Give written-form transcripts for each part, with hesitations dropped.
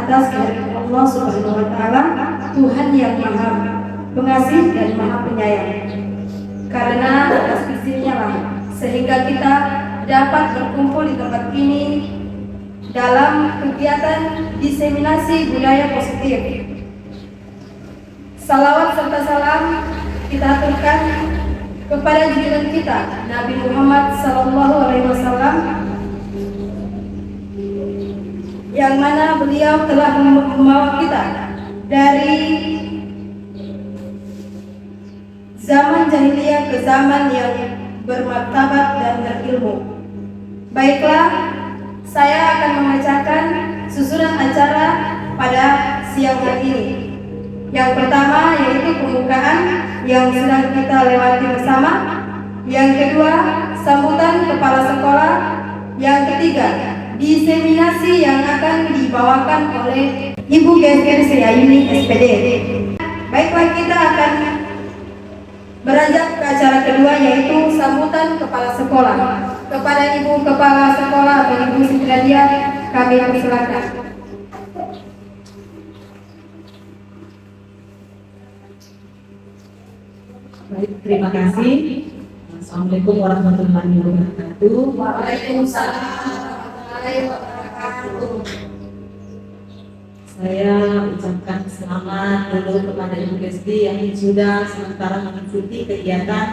atas kehendak Allah Subhanahu wa Ta'ala, Tuhan yang Maha Pengasih dan Maha Penyayang. Karena atas izinnya lah sehingga kita dapat berkumpul di tempat ini dalam kegiatan diseminasi budaya positif. Salawat serta salam kita aturkan kepada junjungan kita Nabi Muhammad SAW, yang mana beliau telah membawa kita dari zaman jahiliyah ke zaman yang bermartabat dan berilmu. Baiklah, saya akan membacakan susunan acara pada siang hari ini. Yang pertama yaitu pembukaan yang sedang kita lewati bersama. Yang kedua, sambutan kepala sekolah. Yang ketiga, diseminasi yang akan dibawakan oleh Ibu Gesger Seyayuni SPD. Baiklah, kita akan beranjak ke acara kedua yaitu sambutan kepala sekolah. Kepada Ibu Kepala Sekolah atau Ibu Siti Nadia, kami persilakan. Baik, terima kasih. Assalamualaikum warahmatullahi wabarakatuh. Waalaikumsalam warahmatullahi wabarakatuh. Saya ucapkan selamat dulu kepada Ibu Gesti yang sudah sementara mengikuti kegiatan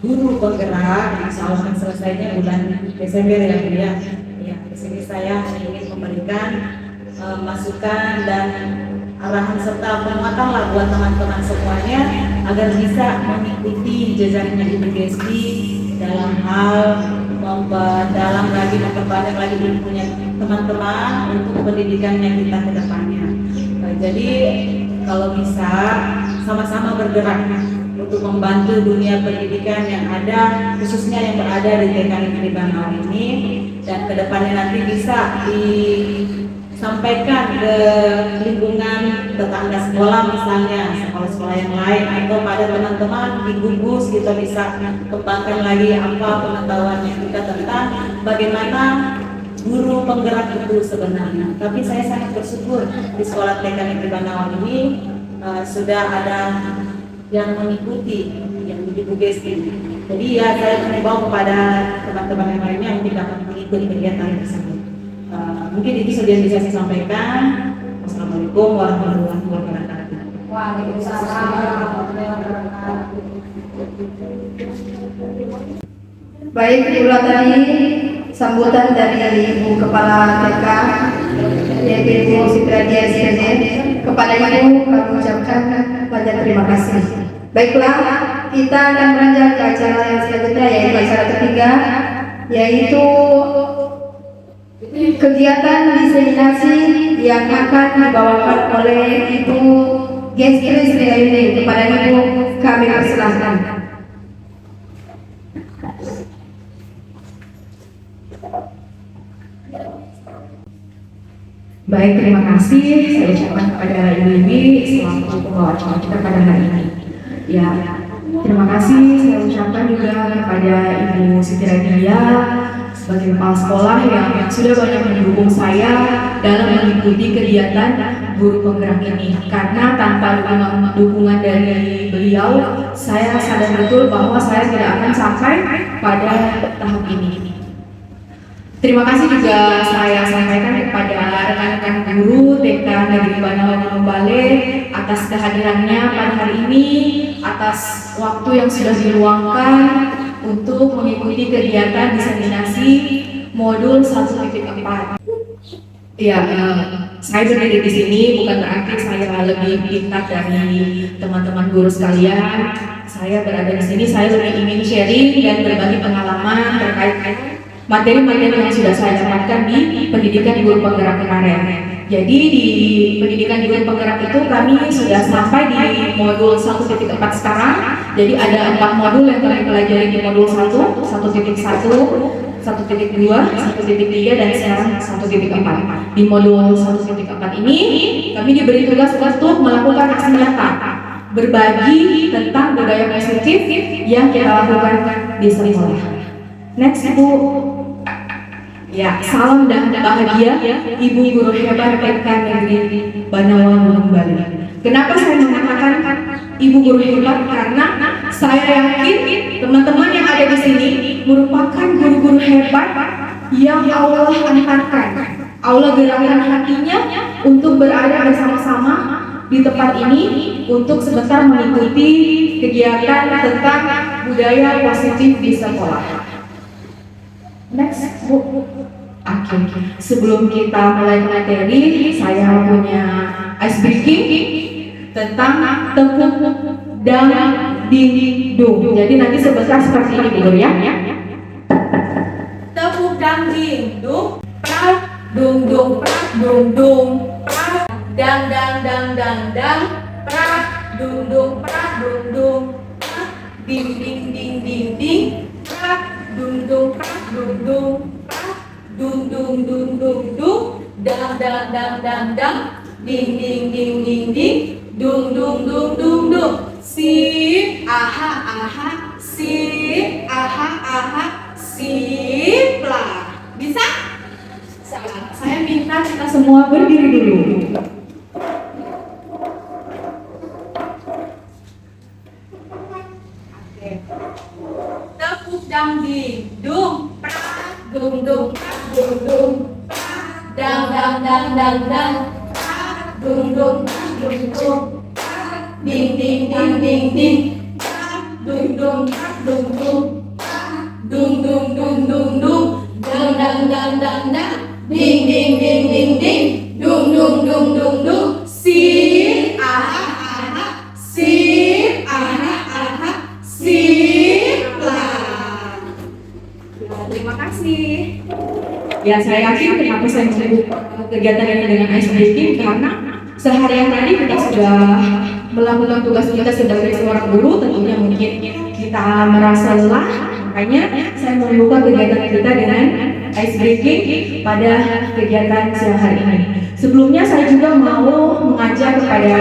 guru penggerak. Insya Allah akan selesainya bulan Desember ya Bu ya. Ya, di sini saya ingin memberikan masukan dan arahan serta penguatan lah buat teman-teman semuanya agar bisa mengikuti jejaknya Ibu Gesti dalam hal memperdalam lagi, memperbanyak lagi ilmunya teman-teman untuk pendidikannya kita ke depannya. Jadi kalau bisa sama-sama bergerak untuk membantu dunia pendidikan yang ada, khususnya yang berada di TK Negeri Bangau ini, dan kedepannya nanti bisa disampaikan ke lingkungan tetangga sekolah misalnya, sekolah-sekolah yang lain, atau pada teman-teman di gugus kita bisa kembangkan lagi apa pengetahuan yang kita tentang bagaimana guru penggerak itu sebenarnya. Tapi saya sangat bersyukur di sekolah TK Negeri Bangau ini sudah ada yang mengikuti yang di Ibu Gesti. Jadi ya saya mengimbau kepada teman-teman yang lainnya untuk dapat mengikuti kegiatan tersebut. Mungkin itu saja yang bisa saya sampaikan. Wassalamualaikum warahmatullahi wabarakatuh. Waalaikumsalam warahmatullahi wabarakatuh. Baik, itulah tadi sambutan dari Ibu Kepala TK Ibu Siti Nadia SPD. Kepada Ibu kami ucapkan banyak terima kasih. Baiklah, kita akan beranjak ke acara yang selanjutnya yaitu acara ketiga, yaitu kegiatan diseminasi yang akan dibawakan oleh Ibu Gesger Seyayuni. Kepada Ibu kami persilahkan. Baik, terima kasih saya ucapkan kepada Ibu Wiwi selaku pembawa acara kita pada hari ini. Ya, terima kasih saya ucapkan juga kepada Ibu Siti Nadia sebagai kepala sekolah yang sudah banyak mendukung saya dalam mengikuti kegiatan guru penggerak ini. Karena tanpa dukungan dari beliau, saya sadar betul bahwa saya tidak akan sampai pada tahap ini. Terima kasih juga saya sampaikan kepada rekan-rekan guru TK Negeri Bangau Bale atas kehadirannya pada hari ini, atas waktu yang sudah diluangkan untuk mengikuti kegiatan diseminasi modul 1.4. Ya, saya berdiri di sini bukan berarti saya lebih pintar dari teman-teman guru sekalian. Saya berada di sini, saya lebih ingin sharing dan berbagi pengalaman terkait materi-materi yang sudah saya dapatkan di pendidikan guru penggerak kemarin. Jadi di pendidikan guru penggerak itu kami sudah sampai di modul 1.4 sekarang. Jadi ada 4 modul yang kami pelajari di modul 1, 1.1, 1.2, 1.3, dan sekarang 1.4. Di modul 1.4 ini kami diberi tugas untuk melakukan aksi nyata, berbagi tentang budaya positif yang kita lakukan di sekolah. Next, Bu. Ya, salam dan bahagia Ibu Guru Hebat TK Negeri Banawa Gunung Bali. Kenapa saya mengatakan Ibu Guru Hebat? Karena saya yakin teman-teman yang ada di sini merupakan guru-guru hebat yang Allah angkatkan. Allah gerakkan hatinya untuk berada bersama-sama di tempat ini untuk sebentar mengikuti kegiatan tentang budaya positif di sekolah. Next, Bu. Oke, sebelum kita mulai materi, saya punya ice breaking tentang tepuk dan dingdung. Jadi nanti sebentar seperti ini dulu ya. Tepuk dang dingdung, prak dung dung prak dung dung, prak dang dang dang dang dang, prak dung dung prak dung dung, prak ding ding ding ding ding, prak dung dung prak dung dung, prak dung dung dung dung dung, dang dang dang dang dang, ding ding ding ding ding, dung dung dung dung dung. Sip, aha aha, sip, aha aha, sip lah. Bisa? Saya minta kita semua berdiri dulu. Tepuk dang dingdung, prak dung dung prak dung dung, prak dang dang dang dang dang, prak dung dung prak dung dung, prak ding ding ding ding ding, prak dung dung prak dung dung, prak dung dung dung dung dung, dang dang dang dang dang, ding ding ding ding ding, dung dung dung dung dung. Sip, aha aha, sip, aha aha, sip lah. Ya, terima kasih. Ya, saya yakin kenapa saya membuka kegiatan ini dengan ice breaking karena seharian tadi kita sudah melakukan tugas kita sebagai seorang guru, tentunya mungkin kita merasa lelah, makanya saya membuka kegiatan kita dengan ice breaking pada kegiatan siang hari ini. Sebelumnya saya juga mau mengajak kepada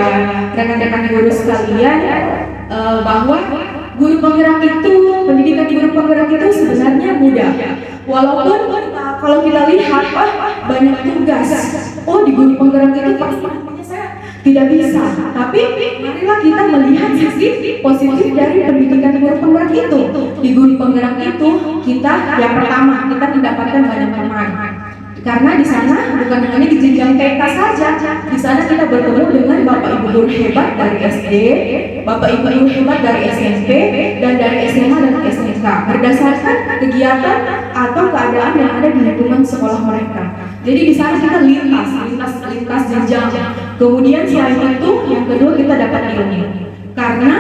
rekan-rekan guru sekalian bahwa guru penggerak itu, pendidikan guru penggerak itu sebenarnya mudah. Walaupun kalau kita lihat banyak tugas, di guru penggerak itu pasti saya tidak bisa. Tapi marilah kita melihat sisi positif dari pendidikan guru penggerak itu. Di guru penggerak itu kita yang pertama kita mendapatkan banyak teman. Karena di sana bukan hanya di jenjang TK saja, di sana kita bertemu dengan bapak ibu guru hebat dari SD, bapak ibu guru hebat dari SMP, dan dari SMA dan SMK berdasarkan kegiatan atau keadaan yang ada di lingkungan sekolah mereka. Jadi di sana kita lintas jenjang. Kemudian selain itu, yang kedua kita dapat ilmu. Karena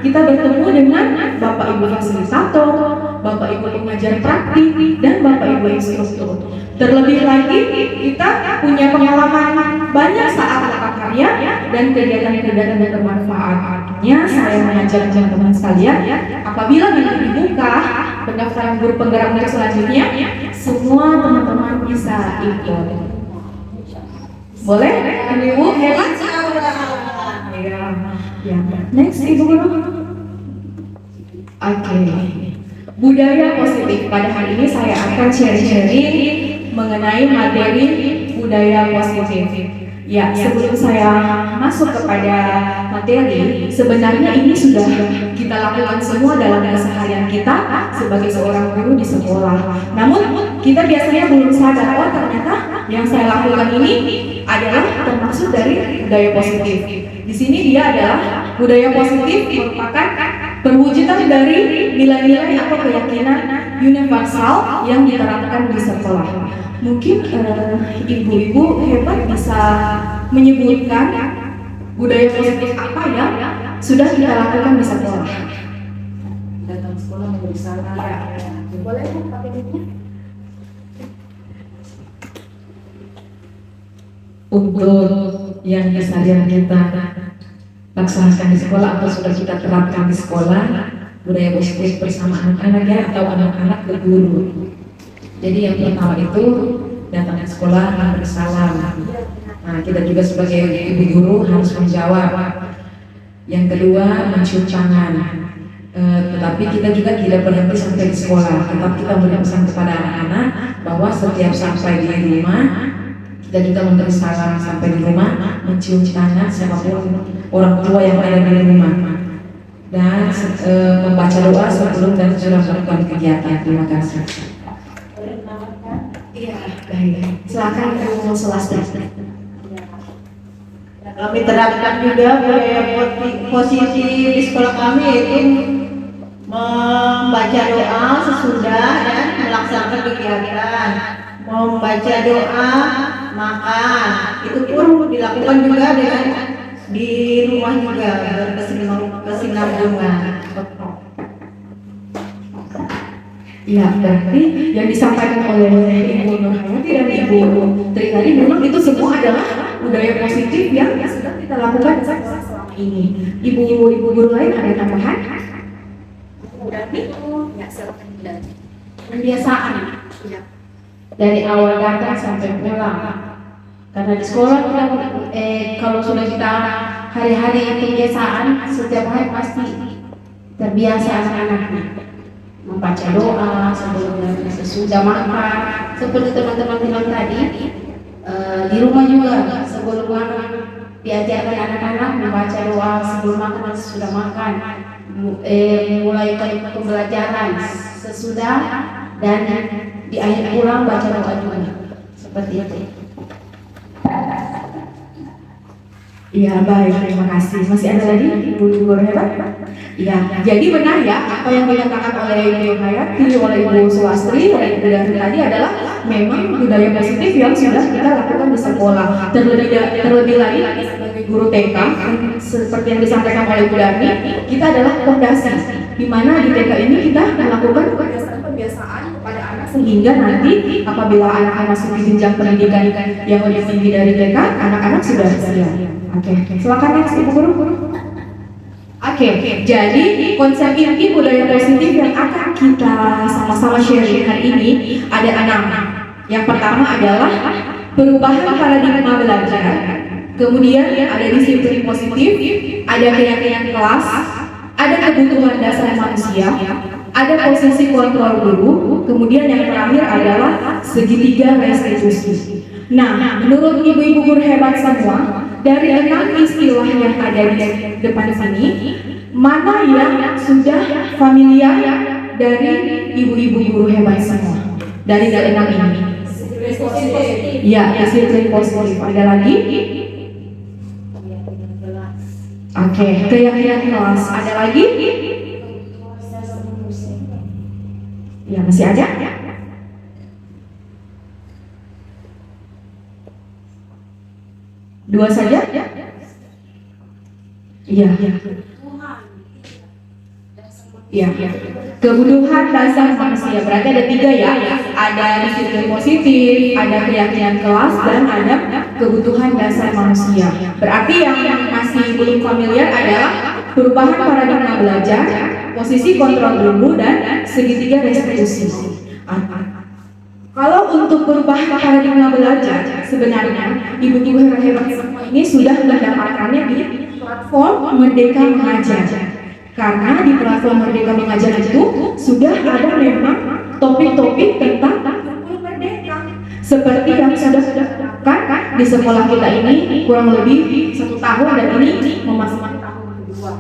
kita bertemu dengan bapak ibu fasilitator, bapak ibu pengajar praktik, dan bapak ibu instruktur. Terlebih lagi kita punya pengalaman banyak saat melakukan karya dan kegiatan-kegiatan yang bermanfaat. Artinya saya mengajak teman-teman sekalian, apabila nanti dibuka pendaftaran guru penggerak dari selanjutnya, semua teman-teman bisa ikut. Boleh? Ibu hebat? Ya. Next, Ibu Guru. Oke. Budaya positif. Pada hari ini saya akan sharing mengenai materi budaya positif. Ya, sebelum saya masuk kepada materi, sebenarnya ini sudah kita lakukan semua dalam keseharian kita sebagai seorang guru di sekolah. Namun, kita biasanya belum sadar, ternyata yang saya lakukan ini adalah termasuk dari budaya positif. Di sini dia adalah budaya positif merupakan perwujudan dari nilai-nilai atau keyakinan universal yang diterapkan di sekolah. Mungkin ibu-ibu hebat bisa menyebutkan budaya positif apa yang sudah kita lakukan di sekolah. Datang sekolah memberi salam. Boleh pakai mic-nya? Untuk yang keseharian kita laksanakan di sekolah atau sudah kita terapkan di sekolah, budaya positif bersama anak-anak ya, atau anak-anak ke guru. Jadi yang pertama itu datang ke sekolah memberi salam. Nah, kita juga sebagai ibu guru harus menjawab. Yang kedua, mencium tangan. Tetapi kita juga tidak berhenti sampai di sekolah. Tetap kita beri pesan kepada anak-anak bahwa setiap sampai di rumah kita juga memberi salam sampai di rumah, mencium tangan siapapun orang tua yang ada di rumah, dan membaca doa sebelum dan sesudah melakukan kegiatan. Terima kasih. Iya, baik. Silakan Ibu Sulastra. Kami terapkan juga budaya posisi di sekolah kami, yaitu membaca doa sesudah dan melaksanakan kegiatan. Membaca doa, makan, itu pun dilakukan juga dengan di rumah juga, berkesinambungan. Ya, berarti yang disampaikan oleh Ibu Nurhayati dan Ibu Tri tadi memang itu semua adalah budaya positif yang sudah kita lakukan selama ini. Ibu guru lain ada tambahan? Ya, silakan Ibu. Kebiasaan Iya. dari awal datang sampai pulang. Karena di sekolah kita kalau sudah kita hari-hari kebiasaan setiap hari pasti terbiasa anak-anaknya membaca doa sebelum dan sesudah makan. Seperti teman-teman bilang tadi, di rumah juga sebelum makan diajarkan anak-anak membaca doa sebelum makan dan sesudah makan. Mulai pembelajaran sesudah dan di akhir pulang baca doa juga seperti itu. Iya, baik, terima kasih. Masih ada lagi Ibu guru hebat? Iya, jadi benar ya apa yang dikatakan oleh Ibu Hayati, oleh Ibu Sulastri, oleh Ibu Dari tadi adalah memang budaya positif yang sudah kita lakukan di sekolah. Terlebih lagi sebagai guru TK, seperti yang disampaikan oleh Ibu Dari, kita adalah fondasi di mana di TK ini kita melakukan kebiasaan kepada anak sehingga nanti apabila anak masuk di jenjang pendidikan yang lebih tinggi dari TK, anak-anak sudah siap. Oke, silakan next Ibu Guru. Oke, jadi konsep inti budaya positif yang akan kita sama-sama sharing hari ini ada 6. Yang pertama adalah perubahan paradigma belajar. Kemudian ada disiplin positif, ada keyakinan kelas, ada kebutuhan dasar manusia, ada posisi kontrol guru, kemudian yang terakhir adalah segitiga restitusi. Nah, menurut ibu-ibu guru hebat semua, dari 6 istilah yang ada di depan sini, mana yang sudah familiar dari ibu-ibu guru hebat semua? Dari 6 ini. Ya, disiplin positif. Ada lagi? Oke, keyakinan kelas. Ada lagi? Ya, masih ada? Dua saja? Iya. Iya. Kebutuhan dasar manusia. Berarti ada 3 ya. Ada disiplin positif, ada keyakinan kelas, dan ada kebutuhan dasar manusia. Berarti yang masih belum familiar adalah perubahan paradigma belajar, posisi kontrol guru, dan segitiga restitusi. Kalau untuk perubahan paradigma belajar, sebenarnya ibu-ibu hebat semua ini sudah mendapatkannya di platform Merdeka Mengajar. Karena di platform Merdeka Mengajar itu sudah ada memang topik-topik tentang kurikulum merdeka. Seperti yang sudah dilakukan di sekolah kita ini kurang lebih 1 tahun dan ini memasuki tahun kedua.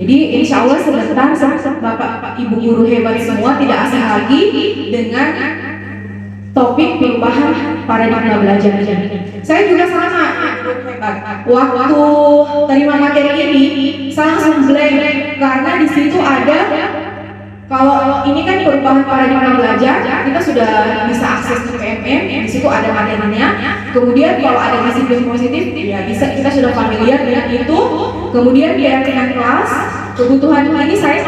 Jadi insya Allah sebentar Bapak Ibu guru hebat semua tidak asing lagi dengan topik perubahan paradigma belajar ini. Saya juga sama hebat. Waktu terima materi ini, saya langsung blank karena di situ ada kalau ini kan perubahan paradigma belajar, kita sudah bisa akses ke PMM, di situ ada materinya. Kemudian kalau ada disiplin positif, ya bisa kita sudah familiar dengan itu. Kemudian keyakinan kelas, kebutuhan ini saya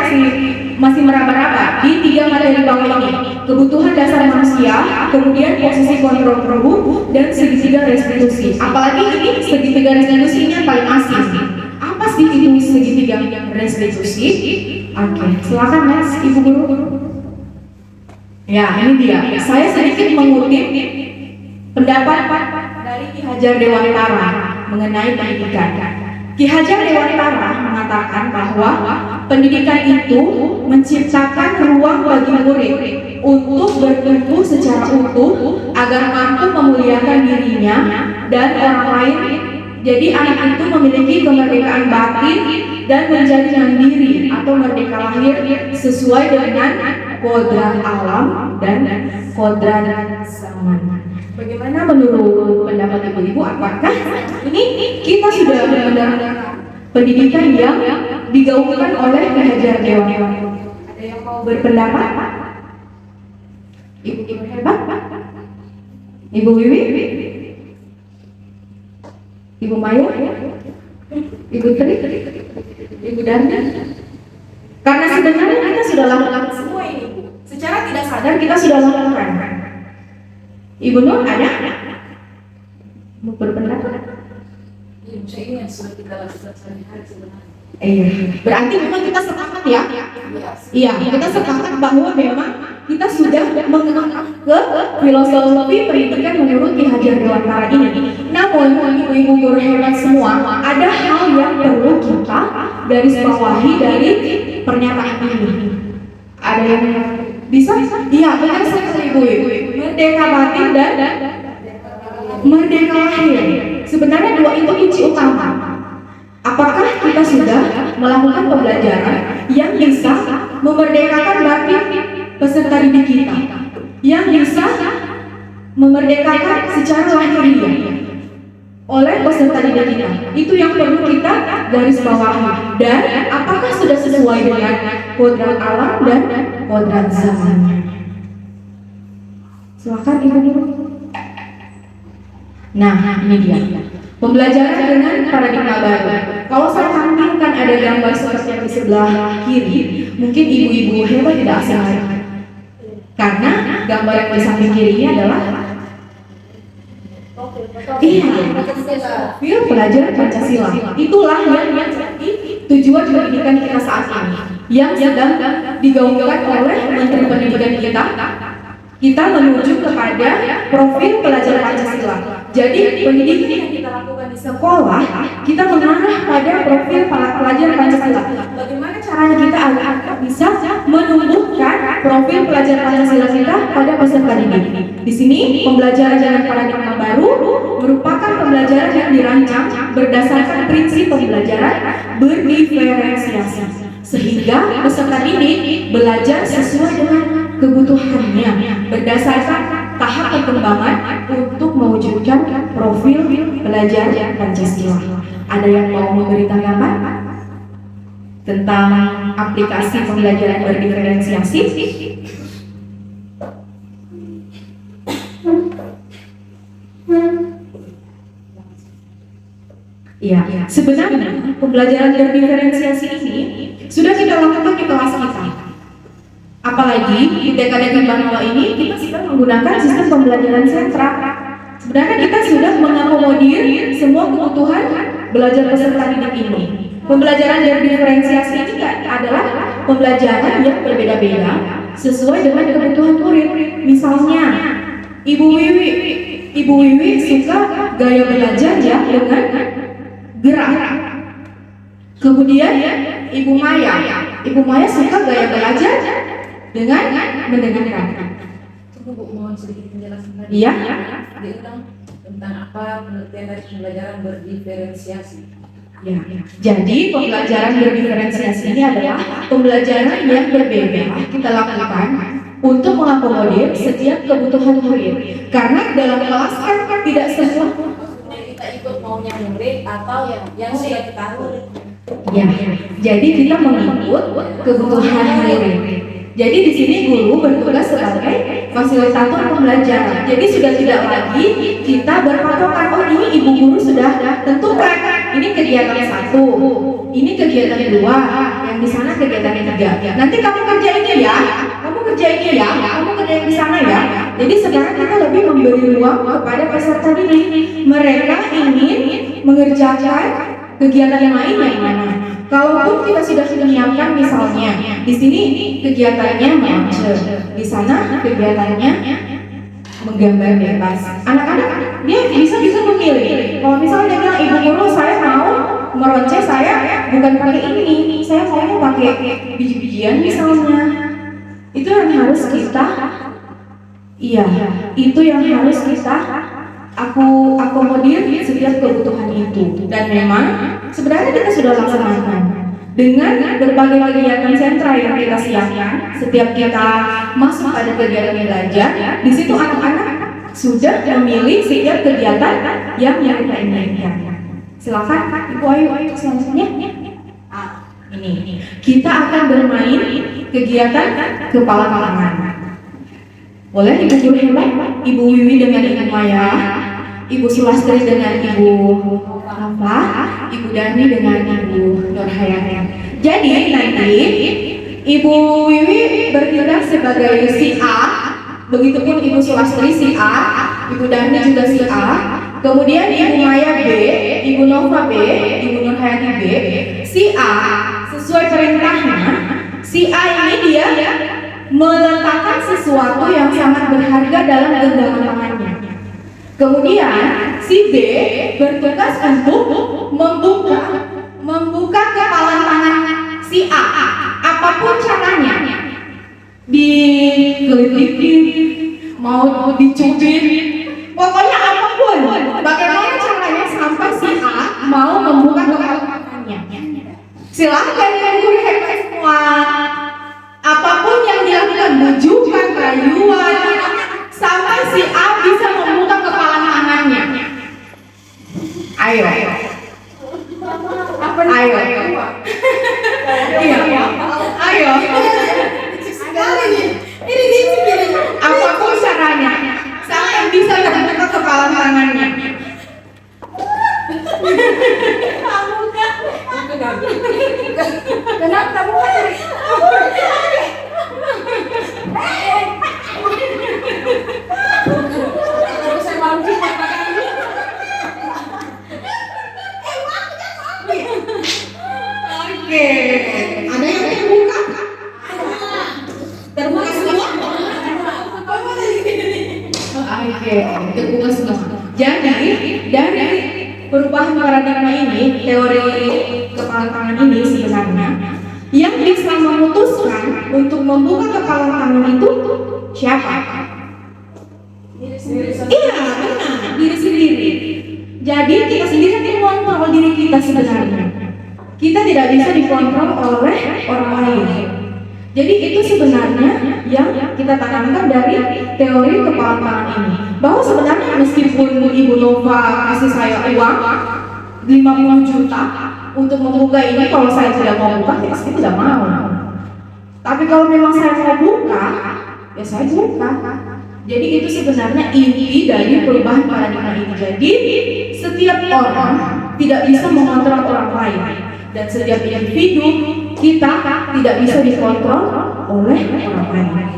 masih meraba-raba di 3 materi bawah ini. Kebutuhan dasar manusia, kemudian posisi kontrol guru, dan segitiga restitusi. Apalagi ini segitiga restitusi ini yang paling asing. Apa sih itu segitiga restitusi? Oke, silakan Mas, Ibu Guru. Ya, ini dia. Saya sedikit mengutip pendapat dari Ki Hajar Dewantara mengenai pendidikan. Ki Hajar Dewantara mengatakan mengatakan bahwa pendidikan itu menciptakan ruang bagi murid untuk bertumbuh secara utuh agar mampu memuliakan dirinya dan orang lain. Jadi anak itu memiliki kemerdekaan batin dan menjadi mandiri atau merdeka lahir sesuai dengan kodrat alam dan kodrat zaman. Bagaimana menurut pendapat ibu-ibu, apakah ini kita sudah benar-benar pendidikan yang digaungkan oleh Ki Hajar Dewantara? Ada yang mau berpendapat? Ibu-ibu hebat? Ibu Wiwi? Ibu Maya? Ibu Tri? Ibu Danda? Karena sebenarnya kita sudah lakukan semua ini, Bu. Secara tidak sadar kita sudah lakukan. Ibu Nur ada? Mau berpendapat? Ini yang sudah kita lakukan sehari-hari sebenarnya. Iya. Berarti memang kita sepakat ya? Iya, kita sepakat bahwa memang kita sudah mengenal ke filosofi pendidikan menurut Ki Hajar Dewantara ini. Namun, ibu-ibu guru hebat semua, ada hal yang perlu kita garis bawahi dari pernyataan ini. Ada yang bisa? Iya, benar sekali ibu. Merdeka batin dan merdeka lahir. Sebenarnya dua itu kunci utama. Apakah kita sudah melakukan pembelajaran yang bisa memerdekakan batin peserta didik kita, yang bisa memerdekakan secara lahiriah oleh peserta didik kita? Itu yang perlu kita garis bawahi. Dan apakah sudah sesuai dengan kodrat alam dan kodrat zamannya? Silakan ibu guru. Nah, ini dia pembelajaran dengan paradigma baru. Kalau saya tampilkan ada gambar seperti yang di sebelah kiri, mungkin ibu-ibu hebat tidak asing lagi. Karena gambar yang di samping kirinya adalah film pelajaran Pancasila. Itulah yang menjadi tujuan pendidikan kita saat ini, yang sedang digaungkan oleh Menteri Pendidikan kita. Kita menuju kepada profil pelajar Pancasila. Jadi pendidikan yang kita lakukan di sekolah, kita mengarah pada profil pelajar Pancasila. Bagaimana caranya kita agar bisa menumbuhkan profil pelajar Pancasila kita pada peserta didik? Di sini pembelajaran dengan paradigma baru merupakan pembelajaran yang dirancang berdasarkan prinsip pembelajaran berdiferensiasi, sehingga peserta didik belajar sesuai dengan kebutuhannya berdasarkan tahap perkembangan untuk mewujudkan profil pelajar Pancasila. Ada yang mau memberi tanggapan tentang aplikasi pembelajaran berdiferensiasi? Iya, sebenarnya pembelajaran berdiferensiasi ini sudah kita lakukan di kelas kita. Apalagi di TKD Banawa ini kita sudah menggunakan sistem pembelajaran sentra. Sebenarnya kita sudah mengakomodir semua kebutuhan belajar peserta didik ini. Pembelajaran berdiferensiasi ini adalah pembelajaran yang berbeda-beda sesuai dengan kebutuhan murid. Misalnya, Ibu Wiwi suka gaya belajar ya dengan gerak. Kemudian Ibu Maya suka gaya belajar dengan mendengarkan. Tunggu Bu, mohon sedikit penjelasan tadi. Iya. Diulang tentang apa pengertian dari pembelajaran berdiferensiasi. Ya. Jadi pembelajaran berdiferensiasi ini adalah pembelajaran yang berbeda kita lakukan untuk mengakomodir setiap kebutuhan murid. Karena dalam kelas kan tidak semua Kita ikut maunya murid atau yang sudah ketahui. ya. Jadi kita mengikut kebutuhan murid. Jadi di sini guru bertugas sebagai fasilitator pembelajaran. Jadi sudah tidak lagi kita berpatokan, oh ini ibu guru sudah tentukan ini kegiatan 1, ini kegiatan 2, yang di sana kegiatan 3. Nanti kamu kerjainnya ya, kamu kerjainnya ya, kamu kerjain di sana ya. Jadi sekarang kita lebih memberi ruang kepada peserta didik. Mereka ingin mengerjakan kegiatan yang lain yang mana. Kalaupun kita sudah menyiapkan misalnya di sini kegiatannya mengajar, di sana kegiatannya menggambar bebas. Anak-anak dia bisa memilih. Kalau misalnya dia bilang ibu guru saya mau meronce, saya buka bukan pakai ini, saya maunya pakai biji-bijian misalnya. Itu yang harus kita, iya, itu yang harus kita aku akomodir setiap kebutuhan itu. Dan memang sebenarnya kita sudah laksanakan dengan berbagai kegiatan sentra yang kita siapkan. Setiap kita masuk pada kegiatan belajar, di situ anak-anak sudah memilih setiap kegiatan yang mereka inginkan. Silakan Ibu Ayu selanjutnya. Ini kita akan bermain kegiatan kepala tangan. Boleh Ibu Guru hebat, Ibu Wiwi dengan Ibu Maya, Ibu Sulastri dengan Ibu Rafa, Ibu Dani dengan Ibu Nurhayati. Jadi nanti Ibu Wiwi bertindak sebagai si A, begitupun Ibu Sulastri si A, Ibu Dani juga si A, kemudian Ibu Maya B, Ibu Nova B, Ibu Nurhayati B. Si A sesuai perintahnya, si A ini dia meletakkan sesuatu yang sangat berharga dalam genggaman tangannya. Kemudian si B bertugas untuk membuka kepala tangan si A, apapun caranya, digelitik, mau dicubit, pokoknya apapun, bagaimana caranya sampai si A mau membuka kepala tangannya. Silahkan yang guru hebat semua. Apapun yang dilakukan, bujukan, rayuan, sampai si A bisa membuka kepala tangannya. Ayo. Ayo. Iya. Ayo. Ini apapun caranya, sampai bisa membuka kepala tangannya. Kenapa kamu Oke, ada yang terbuka? Terbuka semua? Oke, terbuka semua. Jadi dari perubahan paradigma ini, teori kepala tangan ini sebenarnya yang bisa memutuskan untuk membuka kepala tangan itu siapa? Iya, benar, diri sendiri. Jadi kita sendiri yang mengontrol diri kita sebenarnya. Kita tidak bisa dikontrol oleh orang lain. Jadi itu sebenarnya yang kita tanamkan dari teori kepala tangan ini. Bahwa sebenarnya meskipun Ibu Nova kasih saya uang 50 juta untuk membuka ini, kalau saya tidak mau buka, ya saya tidak mau. Tapi kalau memang saya mau buka, ya saya buka. Jadi itu sebenarnya inti dari perubahan paradigma ini. Jadi setiap orang tidak bisa mengontrol orang lain, dan setiap individu kita tidak bisa dikontrol oleh orang lain.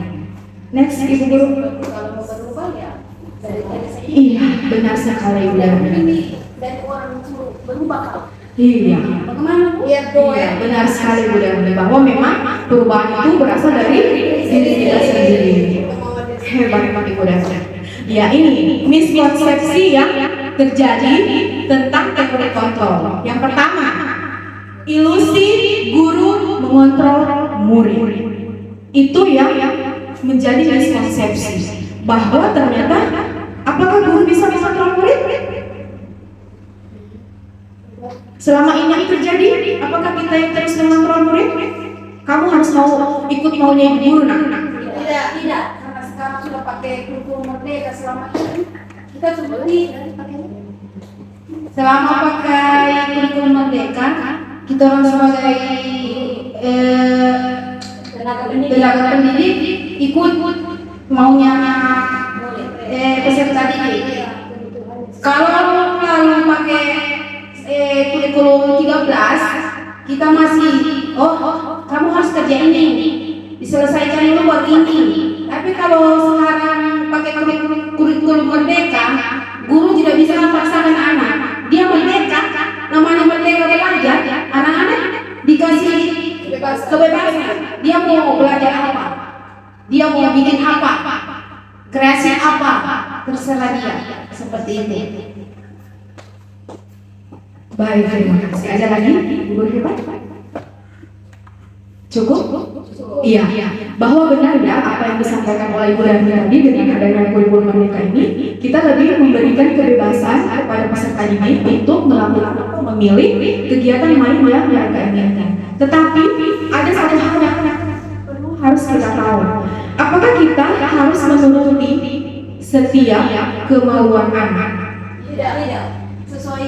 Next, Ibu Guru. kalau mau berubah ya dari saya Iya, benar sekali Ibu. ini dari orang suruh berubah kalau. Iya. Bagaimana Bu? Iya Iya, benar sekali Bu Darmi, bahwa memang perubahan itu berasal dari diri kita sendiri. Hebat Ibu Darmi. Ya, ini miskonsepsi yang terjadi tentang teori kontrol. Yang pertama, ilusi guru mengontrol murid. Itu yang menjadi miskonsepsi, bahwa ternyata apakah guru bisa mengontrol murid? Selama ini yang terjadi, apakah kita yang terus mengontrol murid? Kamu harus mau ikut maunya ibu guru, nak? Tidak, karena sekarang sudah pakai kurikulum merdeka. Selama ini kita seperti selama pakai kurikulum merdeka, kita orang sebagai tenaga pendidik ikut maunya peserta didik. Kalau lalu pakai kurikulum 13, kita masih kamu harus kerja ini, diselesaikan dulu buat ini. Tapi kalau sekarang pakai kurikulum merdeka, guru tidak bisa memaksakan anak. Dia merdeka, namanya merdeka belajar. Anak-anak dikasih kebebasan. Dia mau belajar apa, dia mau bikin apa, kreasi apa, terserah dia. Seperti itu. Baik, terima kasih. Ada lagi, Bu Guru hebat? Cukup? Iya, bahwa benar ya apa yang disampaikan oleh Ibu Dani tadi, dengan adanya kurikulum merdeka ini, kita lebih memberikan kebebasan kepada peserta didik untuk melakukan atau memilih kegiatan main yang mereka inginkan. Tetapi ada satu hal yang perlu harus kita tahu. Apakah kita harus menuruti setiap kemauan anak? Tidak. Sesuai.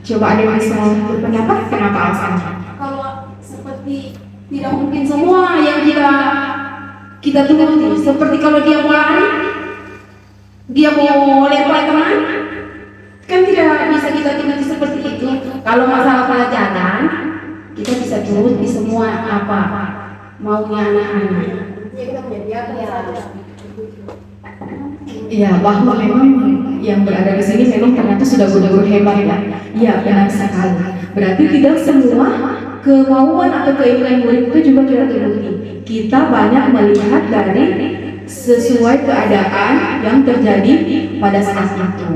Coba ada yang bisa berpendapat kenapa alasannya? Kalau seperti tidak mungkin semua yang kita turuti. Seperti kalau dia mau lari, dia mau lempar teman, kan tidak bisa kita turuti seperti itu. Kalau masalah pelajaran, kita bisa turuti semua apa maunya anak-anak. Iya, bahwa memang yang berada di sini memang ternyata sudah guru-guru hebat ya. Iya, benar sekali. Berarti tidak semua kemauan atau keinginan murid itu juga kita turuti. Kita banyak melihat dari sesuai keadaan yang terjadi pada saat itu.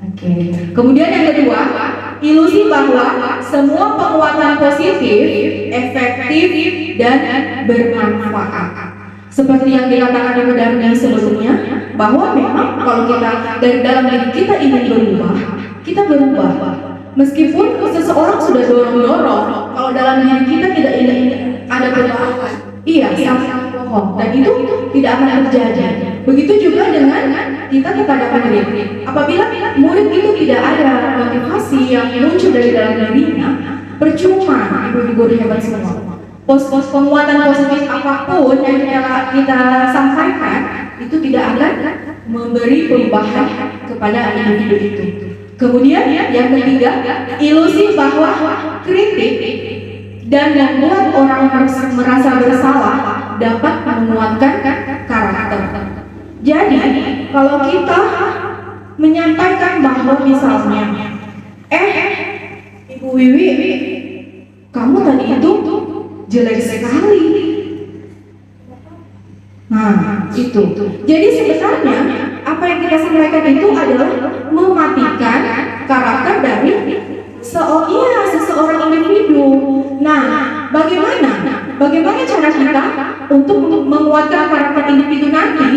Oke. Kemudian yang kedua, ilusi bahwa semua penguatan positif, efektif, dan bermanfaat. Seperti yang dikatakan Ibu Darmi sebelumnya, bahwa memang kalau kita dari dalam diri kita ingin berubah, kita berubah. Meskipun seseorang sudah dorong-dorong, kalau dalam diri kita tidak ingin ada perubahan, iya, sama bohong, dan itu tidak akan terjadi. Begitu juga dengan kita kepada murid. Apabila murid itu tidak ada motivasi yang muncul dari dalam dirinya, percuma ibu-ibu hebat semua. Pos-pos penguatan positif apapun yang kita sampaikan itu tidak akan memberi perubahan kepada individu itu. Kemudian yang ketiga, ilusi bahwa kritik dan membuat orang merasa bersalah dapat menguatkan karakter. Jadi kalau kita menyampaikan bahwa misalnya, Ibu Wiwi, kamu tadi itu jelek sekali. Nah, itu. Jadi sebenarnya apa yang kita sampaikan itu adalah mematikan karakter dari seseorang individu. Nah, bagaimana cara kita untuk menguatkan karakter individu nanti,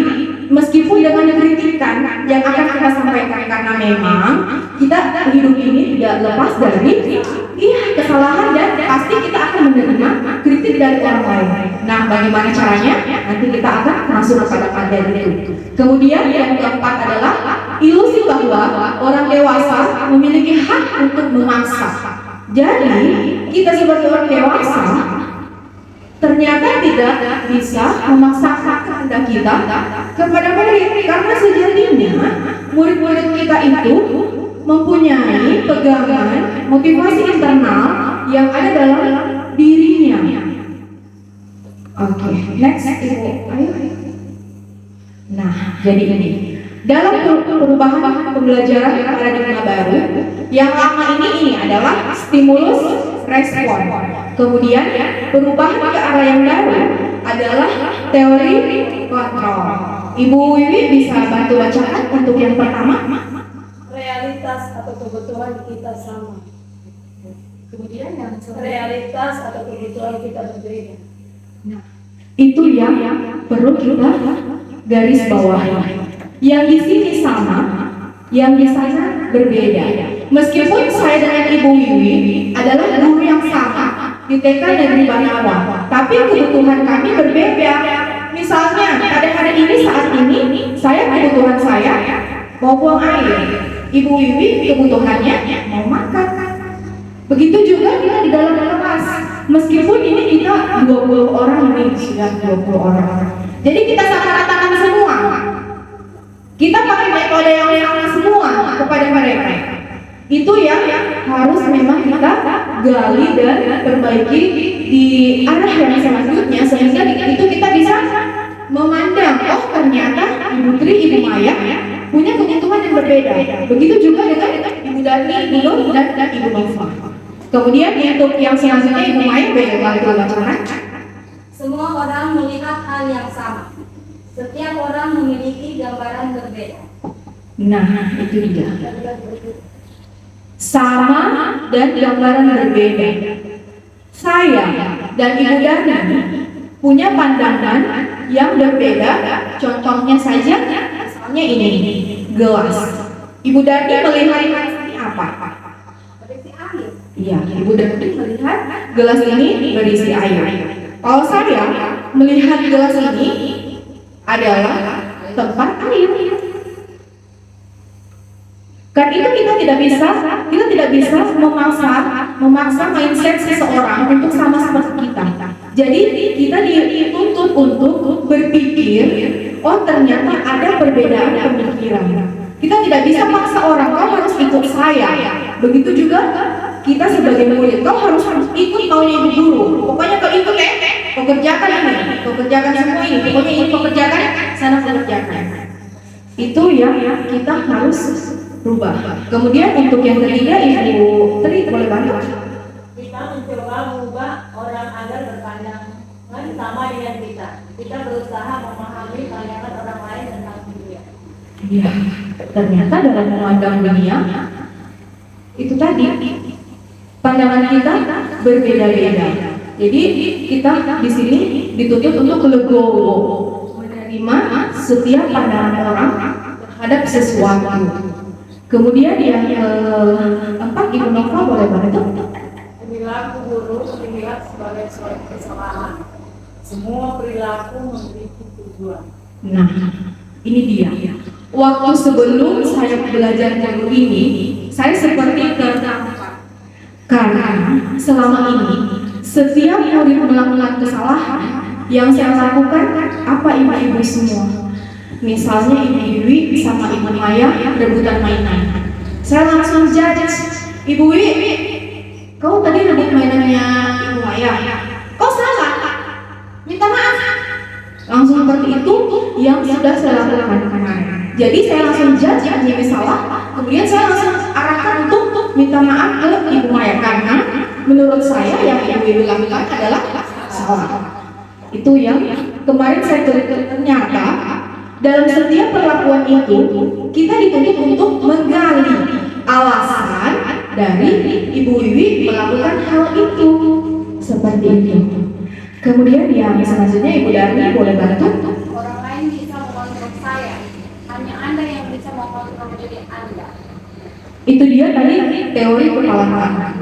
meskipun dengan kritikan yang akan kita sampaikan, karena memang kita hidup ini tidak lepas dari kesalahan dan pasti kita akan menerima kritik dari orang lain. Nah, bagaimana caranya? Nanti kita akan masuk kepada materi itu. Kemudian yang keempat adalah ilusi bahwa orang dewasa memiliki hak untuk memaksa. Jadi kita sebagai orang dewasa ternyata tidak bisa memaksakan kehendak kita kepada murid, karena sejatinya murid-murid kita itu mempunyai pegangan motivasi internal yang ada dalam dirinya. Oke, next Ibu, ayo. Nah, jadi ini dalam perubahan pembelajaran paradigma baru, yang lama ini adalah stimulus respon. Kemudian perubahan ke arah yang baru adalah teori kontrol. Ibu Wiwi bisa bantu bacakan untuk yang pertama. Realitas atau kebutuhan kita sama. Kemudian yang Realitas atau kebutuhan kita berbeda. Nah, itu yang perlu kita garis bawahi. Yang di sini sama, yang di sana berbeda. Meskipun saya dengan Ibu Wiwi adalah guru yang sama di TK Negeri Banawa, tapi kebutuhan kami berbeda. Misalnya pada hari ini, saat ini, kebutuhan saya mau buang air, Ibu Wiwi kebutuhannya mau makan. Begitu juga kita di dalam kelas. Meskipun ini kita 20 orang ini, sudah 20 orang. Jadi kita sama-ratakan semua. Kita pakai metode yang sama semua kepada mereka. Itu yang harus memang kita gali dan perbaiki di arah yang selanjutnya, sehingga itu kita bisa memandang, oh ternyata Ibu Tri, Ibu Maya punya kebutuhan yang berbeda. Begitu juga dengan Ibu Dani, Ibu Nur, dan Ibu Nova. Kemudian untuk yang selanjutnya Ibu Maya bantu bacakan. Semua orang melihat hal yang sama. Setiap orang memiliki gambaran berbeda. Nah, itu dia. Sama dan gambaran berbeda. Saya dan Ibu Dani punya pandangan yang berbeda. Contohnya saja, misalnya ini gelas. Ibu Dani melihat ini apa? Berisi air. Iya, Ibu Dani melihat gelas ini berisi air. Kalau saya melihat gelas ini adalah tempat air. Kan itu kita tidak bisa memaksa mindset seseorang untuk sama seperti kita. Jadi kita dituntut untuk berpikir, oh ternyata ada perbedaan pemikiran. Kita tidak bisa paksa orang, kau harus ikut saya. Begitu juga kita sebagai murid, kau harus ikut maunya ibu guru. Pokoknya kau ikut kau kerjakan ini, kau kerjakan semua ini, pokoknya ini kau kerjakan, sana kau kerjakan. Itu yang kita harus rubah. Kemudian untuk yang ketiga, Ibu Tri boleh bantu? Kita mencoba mengubah orang agar berpandangan sama dengan kita. Kita berusaha memahami pandangan orang lain tentang dunia. Iya, ternyata dalam memandang dunia itu tadi pandangan kita berbeda-beda. Jadi kita di sini dituntut untuk legowo, menerima setiap pandangan orang terhadap sesuatu. Kemudian yang keempat, Ibu Nova boleh bantu? Perilaku buruk dilihat sebagai suatu kesalahan. Semua perilaku memiliki tujuan. Nah, ini dia. Waktu sebelum saya belajar modul ini, saya seperti terdampar. Karena selama ini, setiap murid melakukan kesalahan, yang saya lakukan, apa ibu-ibu semua? Misalnya Ibu Wi sama Ibu Maya rebutan mainan. Saya langsung judge, Ibu Wi, kau tadi rebut mainannya Ibu Maya. Kau salah, minta maaf. Langsung seperti itu yang sudah saya lakukan kemarin. Jadi saya langsung judge Ibu Wi salah, kemudian saya langsung arahkan untuk minta maaf ke Ibu Maya karena menurut saya yang Ibu Wi lakukan adalah salah. Itu yang kemarin saya ternyata dalam setiap perlakuan itu kita dituntut untuk menggali alasan dari Ibu Wiwi melakukan hal itu seperti itu. Kemudian yang selanjutnya Ibu Dani boleh bantu? Orang lain bisa mengontrol saya, hanya Anda yang bisa mengontrol diri Anda. Itu dia tadi teori kepala tangan.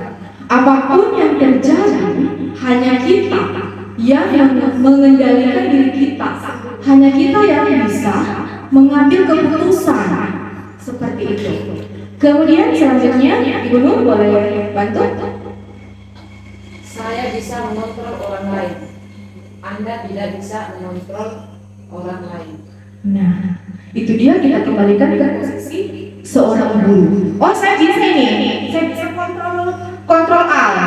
Apapun yang terjadi hanya kita yang mengendalikan diri kita. Hanya kita yang bisa mengambil keputusan seperti itu. Kemudian selanjutnya Ibu Nur boleh bantu? Saya bisa mengontrol orang lain. Anda tidak bisa mengontrol orang lain. Nah, itu dia kita kembalikan ke posisi seorang guru. Oh, saya bisa nih. Saya bisa kontrol Al.